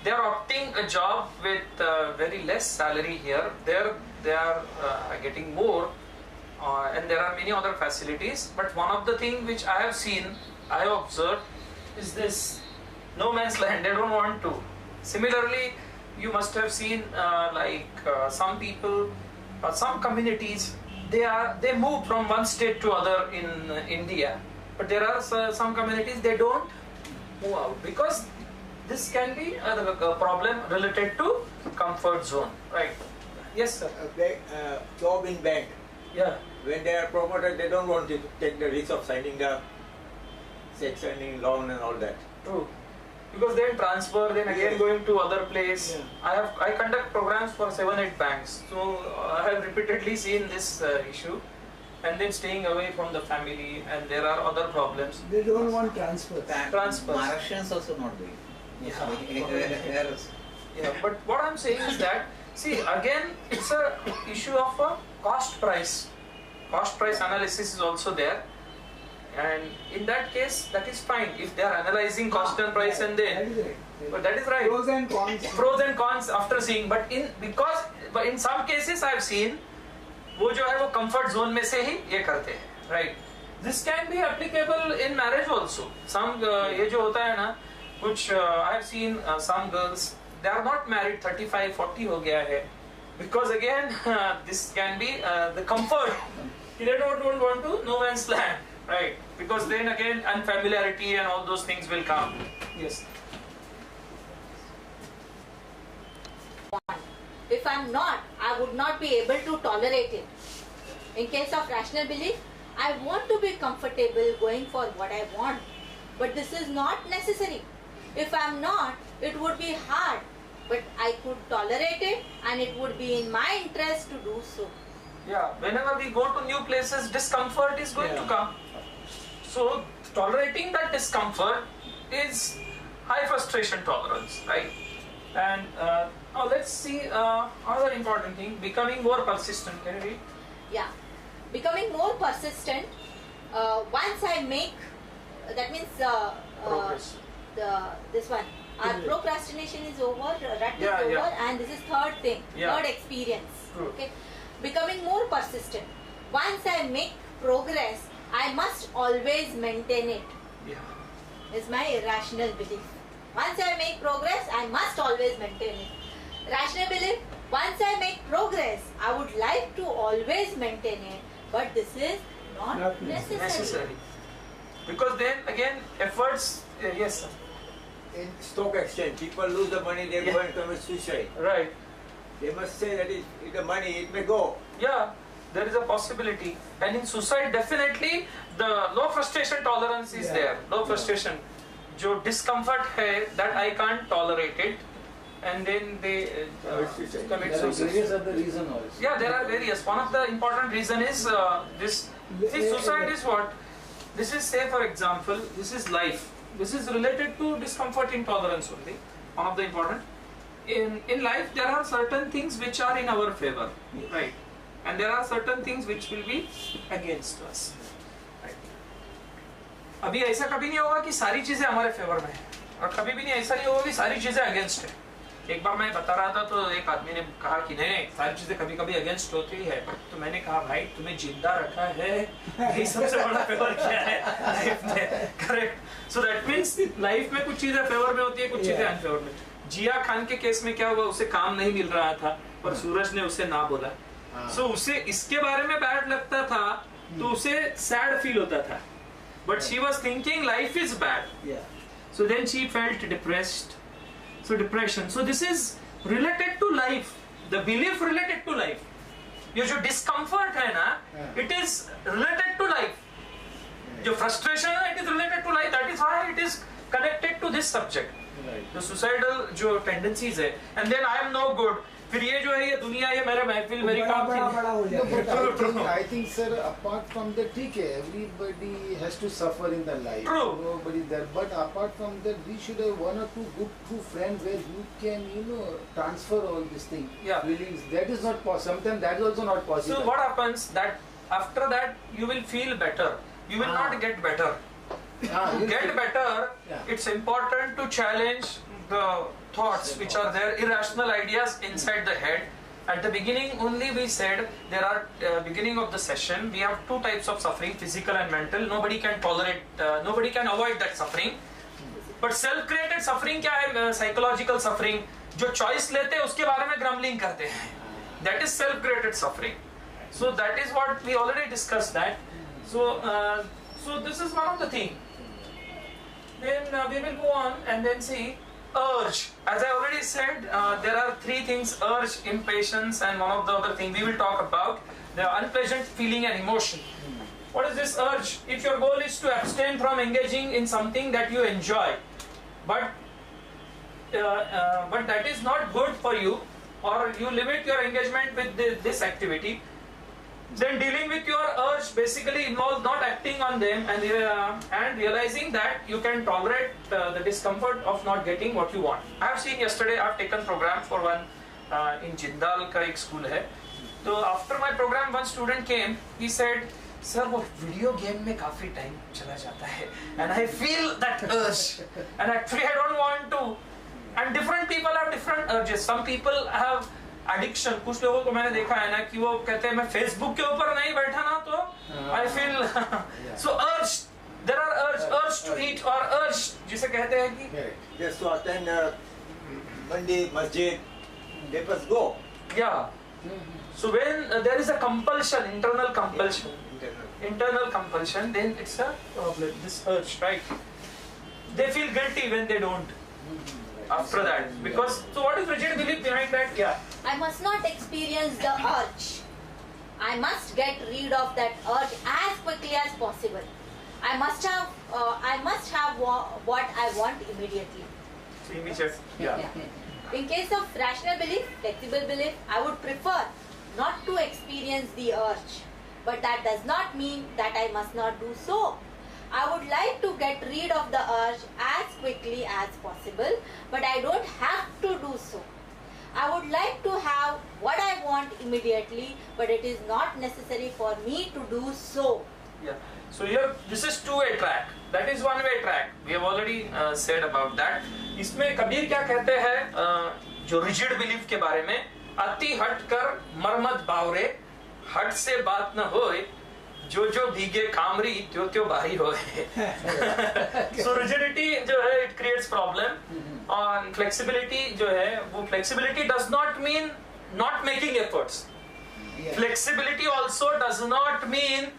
They are opting a job with very less salary here. There they are getting more, and there are many other facilities. But one of the things which I have seen, I have observed, is this no man's land. They don't want to. Similarly, you must have seen some people, some communities, they move from one state to other in India, but there are some communities they don't move out because this can be a problem related to comfort zone, right? Yes, sir. Job in bank. Yeah. When they are promoted, they don't want to take the risk of signing the signing loan and all that. True. Because then transfer, then again Yes. going to other place. Yeah. I conduct programs for 7-8 banks, so I have repeatedly seen this issue, and then staying away from the family, and there are other problems. They don't want transfer. Transfers. Maharashtrians also not doing. Yeah, but what I'm saying is that, see, again, it's a issue of a cost price. Cost price analysis is also there, and in that case, that is fine if they are analyzing cost and price, and then, but that is right. Pros and cons. Pros and cons after seeing, but in some cases I have seen, वो जो है वो comfort zone में से ही ये करते हैं, right? This can be applicable in marriage also. Some ये जो होता है ना, कुछ I have seen some girls, they are not married, 35, 40 हो गया है, because again this can be the comfort. They don't want to no man's land, right? Because then again unfamiliarity and all those things will come. Yes. If I'm not, I would not be able to tolerate it. In case of rational belief, I want to be comfortable going for what I want, but this is not necessary. If I'm not, it would be hard, but I could tolerate it, and it would be in my interest to do so. Yeah, whenever we go to new places, discomfort is going to come. So tolerating that discomfort is high frustration tolerance, right? And now let's see another important thing, becoming more persistent. Can you read? Yeah, becoming more persistent. Once I make, that means Progress. this one. Our procrastination is over, rut is Yeah, over, yeah. and this is third thing, Yeah. third experience. True. Okay, becoming more persistent. Once I make progress, I must always maintain it. Yeah. Is my irrational belief. Once I make progress, I must always maintain it. Rational belief. Once I make progress, I would like to always maintain it, but this is Not Not necessary. Because then again efforts. Yes, sir. In stock exchange, people lose the money, they go and commit suicide. Right. They must say that the money, it may go. Yeah, there is a possibility. And in suicide, definitely the low frustration tolerance is there. Low frustration. जो discomfort है, that I can't tolerate it, and then they commit There are suicide. various other reasons also. Yeah, there are various. One of the important reason is this. See, suicide is what? This is, say for example, this is life. This is related to discomfort intolerance only. One of the important. In life, there are certain things which are in our favor, right? And there are certain things which will be against us. Right? अभी ऐसा कभी नहीं होगा कि सारी चीजें हमारे favour में है, और कभी भी नहीं ऐसा नहीं होगा कि सारी चीजें अगेंस्ट है. एक बार मैं बता रहा था तो एक आदमी ने कहा कि नहीं सारी चीजें कभी कभी अगेंस्ट होती है. तो मैंने कहा भाई तुम्हें जिंदा रखा है, यही सबसे बड़ा फेवर क्या है लाइफ में. Correct. So that means life में कुछ चीजें फेवर में होती है, कुछ चीजें अनफेवर में. जिया खान के केस में क्या हुआ, उसे काम नहीं मिल रहा था पर सूरज ने उसे ना बोला. सो उसे इसके बारे में बैड लगता था तो उसे सैड फील होता था, but she was thinking life is bad. So then she felt depressed. So depression. So this is related to life, the belief related to life. ये जो डिस्कम्फर्ट है ना, it is related to life. जो frustration है, it is related to life. That is why it is connected to this subject. जो suicidal जो tendencies है, and then I am no good. फिर ये जो है ये दुनिया, ये मेरा महफिल मेरी काम की. बड़ा हो No, but जाएगा. I think, sir, apart from that, ठीक है, everybody has to suffer in the life. True. Nobody there. But apart from that, we should have one or two good true friends where you can, transfer all this thing. Yeah. Feelings. That is not possible. Sometimes that is also not possible. So what happens that after that you will feel better. You will not get better. To get better, it's important to challenge the thoughts which are there, irrational ideas inside the head. At the beginning only we said there are beginning of the session we have two types of suffering, physical and mental. Nobody can tolerate, nobody can avoid that suffering. But self-created suffering क्या है? Psychological suffering. जो choice लेते हैं उसके बारे में grumbling करते हैं. That is self-created suffering. So that is what we already discussed that. So this is one of the thing. Then we will go on and then see urge. As I already said, there are three things: urge, impatience, and one of the other thing we will talk about, the unpleasant feeling and emotion. What is this urge? If your goal is to abstain from engaging in something that you enjoy, but that is not good for you, or you limit your engagement with this activity, then dealing with your urge basically involves not acting on them and realizing that you can tolerate the discomfort of not getting what you want. I have seen yesterday, I have taken program for one in Jindal का एक school है. तो after my program one student came, he said, sir वो video game में काफी time चला जाता है and I feel that urge and actually I don't want to. And different people have different urges. Some people have addiction. कुछ लोगों को मैंने देखा है ना कि वो कहते हैं मैं फेसबुक के ऊपर नहीं बैठा ना तो आई feel so urge. There are urge to eat और अर्ज जिसे कहते हैं कि Just to attend Monday masjid, they must go. या. So when there is a compulsion, internal compulsion, then it's a problem. This urge, right? They feel guilty when they don't. After that, because so what is rigid belief behind that? Yeah. I must not experience the urge. I must get rid of that urge as quickly as possible. I must have what I want immediately. Immediate. Yeah. In case of rational belief, flexible belief, I would prefer not to experience the urge. But that does not mean that I must not do so. I would like to get rid of the urge as quickly as possible, but I don't have to do so. I would like to have what I want immediately, but it is not necessary for me to do so. Yeah. So here, this is two-way track. That is one-way track. We have already said about that. इसमें कबीर क्या कहते हैं जो rigid belief के बारे में? अति हट कर मरमत बावरे, हट से बात न होए, जो जो भीगे कामरी त्यो त्यो भारी होए. So rigidity जो है it creates problem. और flexibility जो है वो flexibility does not mean not making efforts. Flexibility also does not mean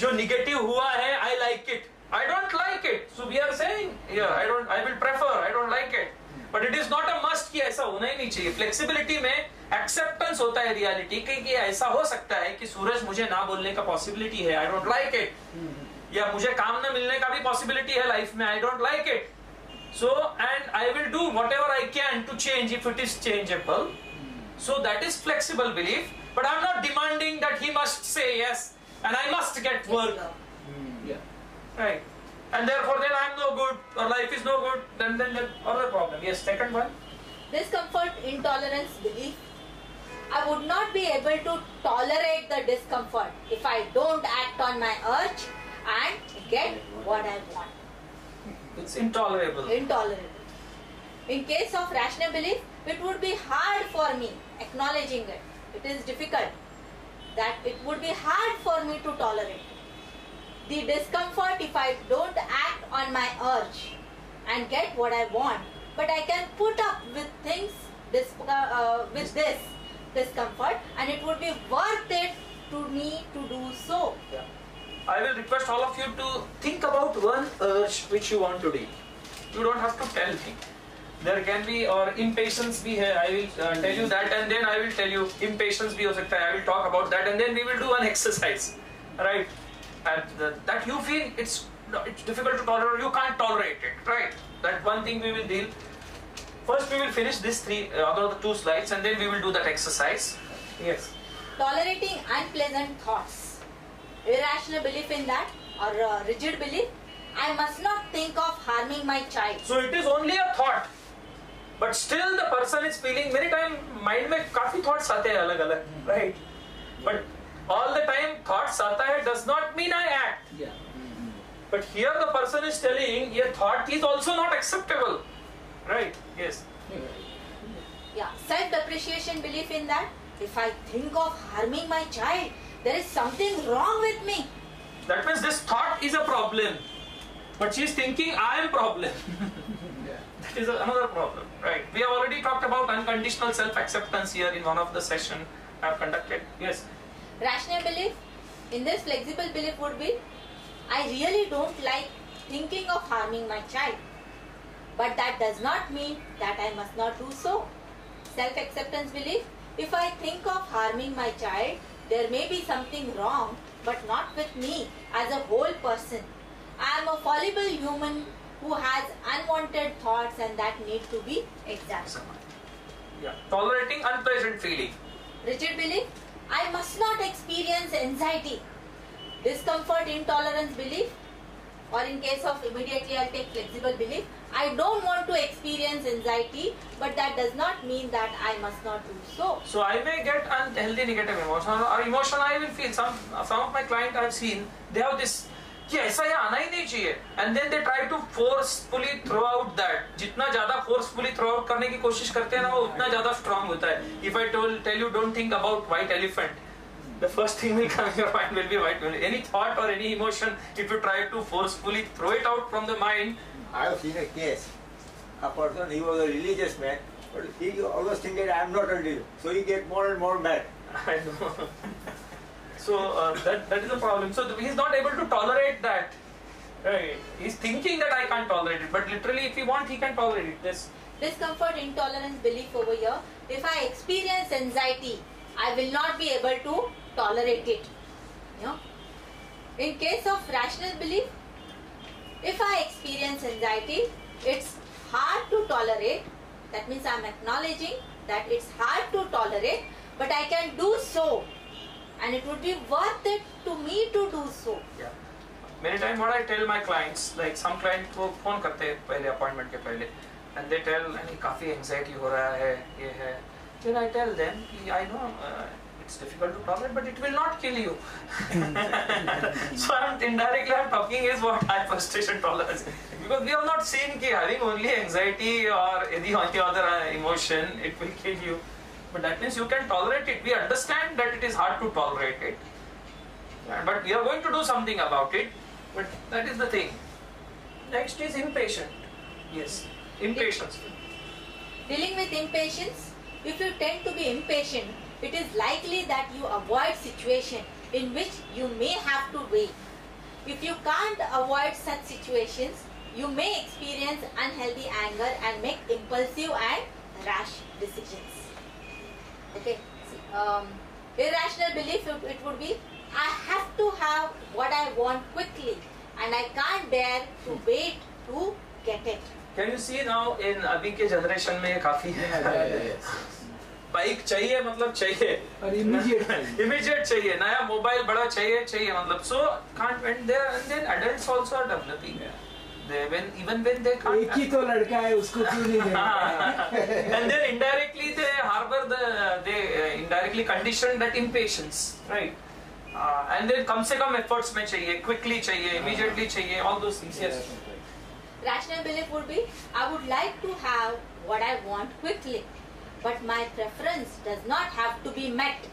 जो negative हुआ है, I like it. I don't like it. So we are saying here, I will prefer, I don't like it. But it is not a must कि ऐसा होना ही नहीं चाहिए. Flexibility में acceptance होता है reality कि ऐसा हो सकता है कि सूरज मुझे ना बोलने का possibility है, I don't like it. या मुझे काम ना मिलने का भी possibility है life में, I don't like it. So and I will do whatever I can to change if it is changeable. So that is flexible belief. But I am not demanding that he must say yes and I must get work. Right. And therefore then I am no good or life is no good, then other problem. Yes, second one. Discomfort, intolerance, belief. I would not be able to tolerate the discomfort if I don't act on my urge and get what I want. It's intolerable. Intolerable. In case of rational belief, it would be hard for me acknowledging it. It is difficult. That it would be hard for me to tolerate. The discomfort if I don't act on my urge and get what I want, but I can put up with things with this discomfort, and it would be worth it to me to do so. Yeah. I will request all of you to think about one urge which you want to do. You don't have to tell me. There can be or impatience be here. I will tell you that, and then I will tell you impatience be ho sakta hai. I will talk about that, and then we will do an exercise, right? That you feel it's difficult to tolerate, you can't tolerate it, right? That one thing we will deal. First we will finish this other 2 slides, and then we will do that exercise. Yes. Tolerating unpleasant thoughts. Irrational belief in that or rigid belief. I must not think of harming my child. So it is only a thought, but still the person is feeling. Many time mind में काफी thoughts आते हैं अलग-अलग, right? But all the time thoughts आता है does not mean I act. Yeah. But here the person is telling, ये thought is also not acceptable, right? Yes. Yeah, self-depreciation belief in that. If I think of harming my child, there is something wrong with me. That means this thought is a problem, but she is thinking I am problem. That is another problem, right? We have already talked about unconditional self-acceptance here in one of the session I have conducted. Yes. Rational belief in this flexible belief would be, I really don't like thinking of harming my child, but that does not mean that I must not do so. Self-acceptance belief, if I think of harming my child, there may be something wrong, but not with me as a whole person. I am a fallible human who has unwanted thoughts and that need to be examined. Yeah. Tolerating unpleasant feeling. Rigid belief, I must not experience anxiety. Discomfort, intolerance belief, or in case of immediately I'll take flexible belief, I don't want to experience anxiety, but that does not mean that I must not do so. So I may get unhealthy negative emotion or emotion I will feel. Some of my clients I have seen, they have this कि ऐसा ये आना ही नहीं चाहिए, and then they try to forcefully throw out that. जितना ज़्यादा forcefully throw out करने की कोशिश करते हैं ना, वो उतना ज़्यादा strong होता है. If I tell you don't think about white elephant, the first thing will come in your mind will be white elephant. Any thought or any emotion, if you try to forcefully throw it out from the mind. I have seen a case. A person, he was a religious man, but he always thinking I am not a religious. So he get more and more mad. I know. So that is a problem. So he is not able to tolerate that. Right. He is thinking that I can't tolerate it, but literally if he wants, he can tolerate it. Yes. Discomfort, intolerance belief over here. If I experience anxiety, I will not be able to tolerate it. You know? In case of rational belief, if I experience anxiety, it's hard to tolerate. That means I'm acknowledging that it's hard to tolerate, but I can do so. And it would be worth it to me to do so. Yeah. Many times what I tell my clients, like some clients वो phone करते हैं पहले appointment के पहले, and they tell नहीं काफी anxiety हो रहा है, ये है. Then I tell them कि I know it's difficult to tolerate, but it will not kill you. So indirectly I'm talking is what high frustration tolerance, because we have not seen कि having only anxiety or any other emotion it will kill you. But that means you can tolerate it. We understand that it is hard to tolerate it, but we are going to do something about it. But that is the thing. Next is impatient. Yes, impatience. Dealing with impatience, if you tend to be impatient, it is likely that you avoid situation in which you may have to wait. If you can't avoid such situations, you may experience unhealthy anger and make impulsive and rash decisions. Okay. Irrational belief, it would be, I have to have what I want quickly and I can't bear to wait to get it. Can you see now in अभी के generation में ये काफी है. Bike चाहिए मतलब चाहिए और immediate immediate चाहिए, नया मोबाइल बड़ा चाहिए मतलब, so can't, and then adults also are developing. Even when they can't. एक ही तो लड़का है, उसको क्यों नहीं देना? And then indirectly they harbor they indirectly condition that impatience, right? And then कम से कम efforts में चाहिए, quickly चाहिए, immediately चाहिए, all those things. Yes. Rational belief would be, I would like to have what I want quickly, but my preference does not have to be met.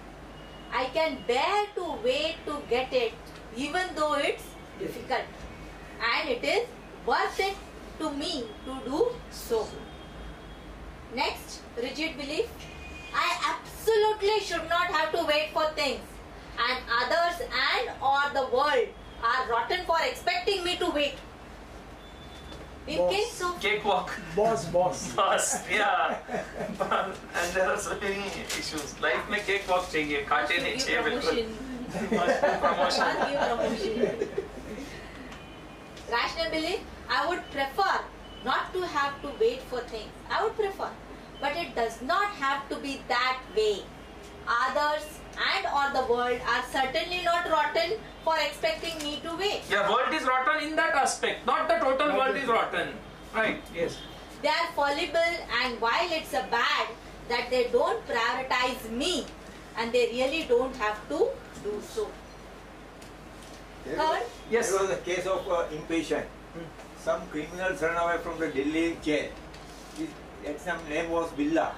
I can bear to wait to get it, even though it's difficult, and it is worth it to me to do so. Next, rigid belief. I absolutely should not have to wait for things, and others and or the world are rotten for expecting me to wait. In Boss. case of Cakewalk. Boss. Yeah. And there are so many issues. Life में cakewalk चाहिए, कांटे नहीं चाहिए बिल्कुल. Promotion. Rational belief, I would prefer not to have to wait for things. I would prefer, but it does not have to be that way. Others and or the world are certainly not rotten for expecting me to wait. Yeah, world is rotten in that aspect, not the total world is rotten. Right, yes. They are fallible, and while it's a bad that they don't prioritize me, and they really don't have to do so. Third, Yes. There was a case of impatient. Some criminals ran away from the Delhi jail. His name was Billah.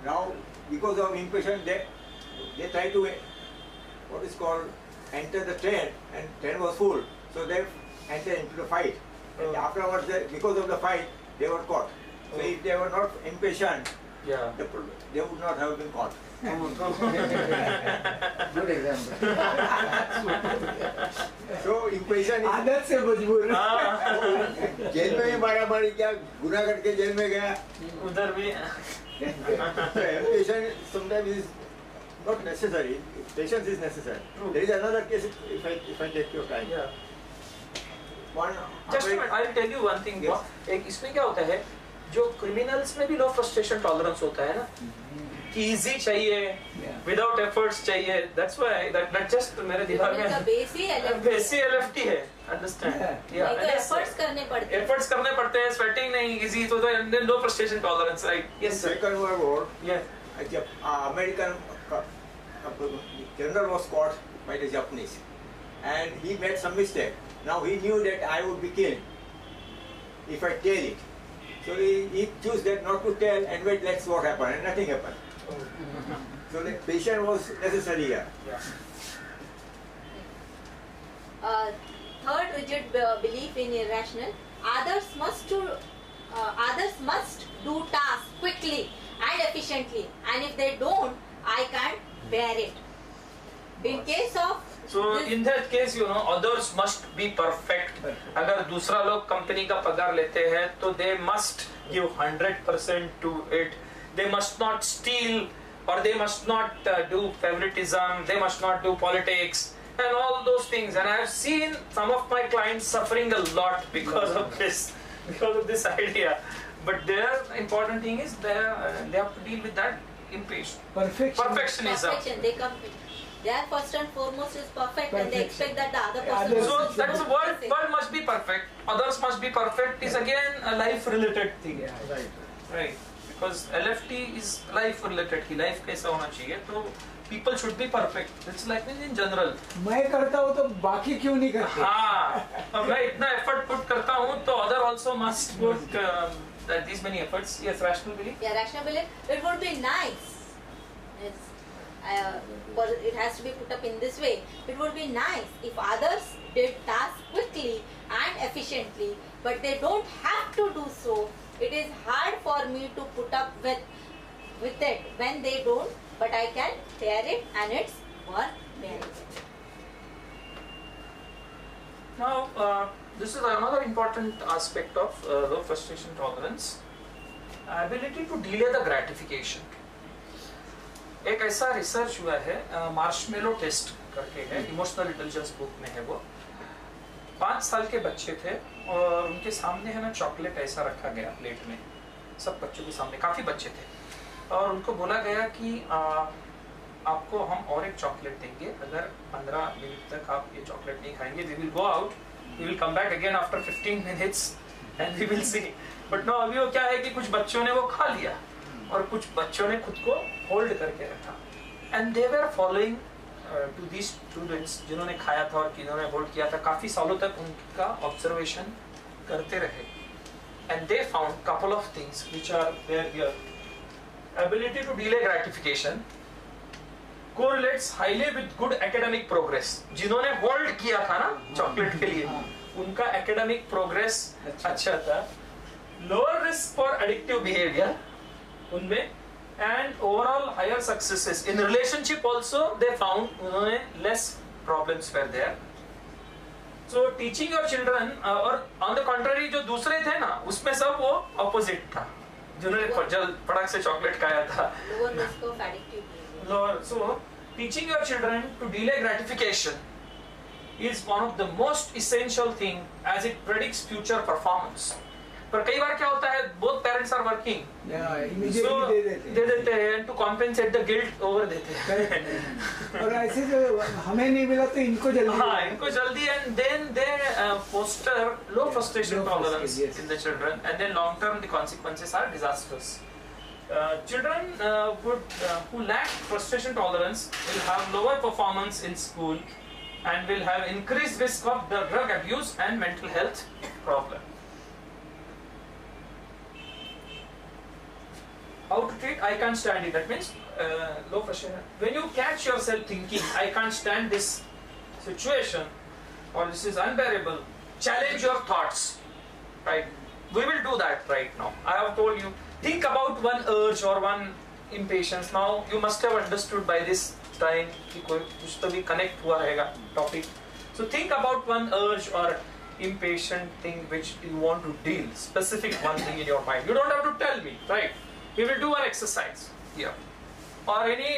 Now, because of impatience, they tried to what is called enter the train, and train was full. So they entered into the fight. And afterwards, because of the fight, they were caught. So if they were not impatient, Yeah. they would not have been caught. Good example. So impatient is आदत से मजबूर. Jail में भी मारामारी क्या गुनाह करके jail में गया. उधर भी. Impatience sometimes is not necessary. Patience is necessary. True. There is another case if I take your time. Yeah. One. Just a minute, I'll tell you one thing. Yes. एक इसमें क्या होता है, जो criminals में भी low frustration tolerance होता है ना, कि easy चाहिए, without efforts चाहिए. That's why that just मेरे दिमाग में the basic basic LFT है. Understand? Yeah. तो efforts करने पड़ते हैं. Efforts करने पड़ते हैं, sweating नहीं, easy तो and then low frustration tolerance, right? Yes, sir. Second World War, Yeah. जब American general was caught by the Japanese, and he made some mistake. Now he knew that I would be killed if I tell it. So he chose that not to tell and wait. Let's what happened, and nothing happened. So the patience was necessary here. Third rigid belief in irrational. Others must do tasks quickly and efficiently, and if they don't, I can't bear it. In case of So in that case, you know, others must be perfect. अगर दूसरा लोग company का पगार लेते हैं, तो they must give 100% to it. They must not steal, or they must not do favoritism. They must not do politics and all those things. And I have seen some of my clients suffering a lot because of this idea. But their important thing is they have to deal with that impatience. Perfectionism. perfection, they are first and foremost is perfect, and they expect that the other person. Others- So must be that's the perfect. world must be perfect. Others must be perfect is again a life-related thing. Right. Because LFT is life-related. कि life कैसा होना चाहिए, तो people should be perfect. It's like in general. मैं करता हूँ तो बाकी क्यों नहीं करते? हाँ, अब मैं इतना effort put करता हूँ, तो other also must put these many efforts. Yes, rational belief. Yeah, rational belief. It would be nice. Yes. But it has to be put up in this way. It would be nice if others did tasks quickly and efficiently, but they don't have to do so. It is hard for me to put up with it when they don't, but I can bear it, and it's worth bearing it. Now, this is another important aspect of low frustration tolerance. Ability to delay the gratification. एक ऐसा research हुआ है, marshmallow test करके है, emotional intelligence book में है वो. 5 साल के बच्चे थे और उनके सामने है ना चॉकलेट ऐसा रखा गया प्लेट में, सब बच्चों के सामने, काफी बच्चे थे, और उनको बोला गया कि आपको हम और एक चॉकलेट देंगे अगर 15 मिनट तक आप ये चॉकलेट नहीं खाएंगे. We will go out, we will come back again after 15 minutes and we will see. But no, अभी वो क्या है कि कुछ बच्चों ने वो खा लिया और कुछ बच्चों ने खुद को होल्ड करके रखा. And they were following to these students जिन्होंने खाया था और जिन्होंने होल्ड किया था, काफी सालों तक उनका ऑब्जर्वेशन करते रहे. And they found couple of things which are there here. Ability to delay gratification correlates highly with good academic progress. जिन्होंने होल्ड किया था ना चॉकलेट के लिए, उनका एकेडमिक प्रोग्रेस अच्छा था. Lower risk for addictive behaviour उनमें, and overall higher successes in relationship also they found. उन्होंने less problems where there. So teaching your children, और ऑन द कॉन्ट्ररी जो दूसरे थे ना उसमें सब वो ऑपोजिट था, जिन्होंने जल्द फटाक से चॉकलेट खाया था. Lower risk of addictive behavior. So, teaching your children to delay gratification is one of the most essential thing as it predicts future performance. पर कई बार क्या होता है, both parents are working, so दे देते हैं to compensate the guilt over देते हैं. और ऐसे जो हमें नहीं मिला तो इनको जल्दी, हाँ इनको जल्दी, and then they foster low frustration tolerance yes. in the children, and then long term the consequences are disastrous. Children who lack frustration tolerance will have lower performance in school and will have increased risk of the drug abuse and mental health problem. How to treat I can't stand it? That means low frustration. When you catch yourself thinking I can't stand this situation or this is unbearable, challenge your thoughts. Right? We will do that right now. I have told you. Think about one urge or one impatience. Now you must have understood by this time कि कोई कुछ तो भी connect हुआ रहेगा topic. So think about one urge or impatient thing which you want to deal, specific one thing in your mind. You don't have to tell me, right? We will do an exercise here. Or any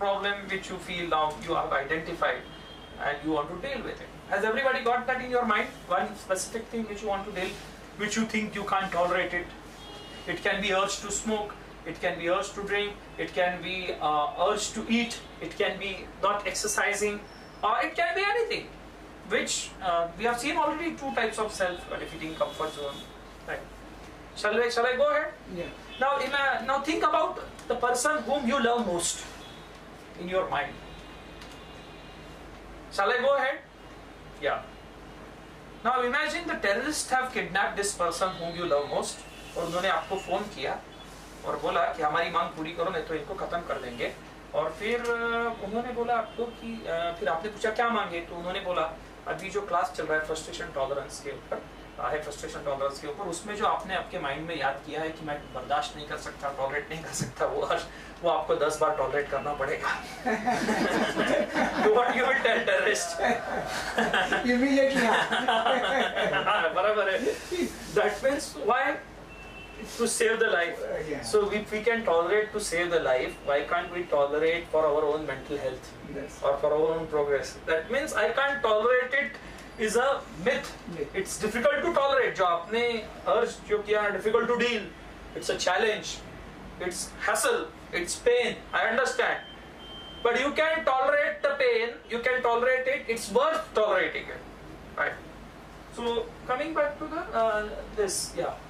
problem which you feel now you have identified and you want to deal with it. Has everybody got that in your mind? One specific thing which you want to deal, which you think you can't tolerate it. It can be urge to smoke, it can be urge to drink, it can be urge to eat, it can be not exercising, or it can be anything. Which we have seen already 2 types of self-defeating comfort zone. Right? Shall I go ahead? Yeah. Now think about the person whom you love most in your mind. Shall I go ahead? Yeah. Now imagine the terrorists have kidnapped this person whom you love most. और उन्होंने आपको phone किया और बोला कि हमारी मांग पूरी करो नहीं तो इनको खत्म कर देंगे. और फिर उन्होंने बोला आपको कि फिर आपने पूछा क्या मांगे, तो उन्होंने बोला अभी जो क्लास चल रहा है फ्रस्ट्रेशन टॉलरेंस के ऊपर है, फ्रस्ट्रेशन टॉलरेंस के ऊपर, उसमें जो आपने आपके माइंड में याद किया है कि मैं बर्दाश्त नहीं कर सकता, टॉलरेट नहीं कर सकता, वो आपको 10 बार टॉलरेट करना पड़ेगा. What you will tell terrorist? Immediately. बराबर है. That means why? To save the life. Yeah. So if we can tolerate to save the life, why can't we tolerate for our own mental health Yes. or for our own progress? That means I can't tolerate it is a myth. It's difficult to tolerate. जो आपने urge जो किया, difficult to deal. It's a challenge. It's hassle. It's pain. I understand. But you can tolerate the pain. You can tolerate it. It's worth tolerating it. Right. So coming back to the this, yeah.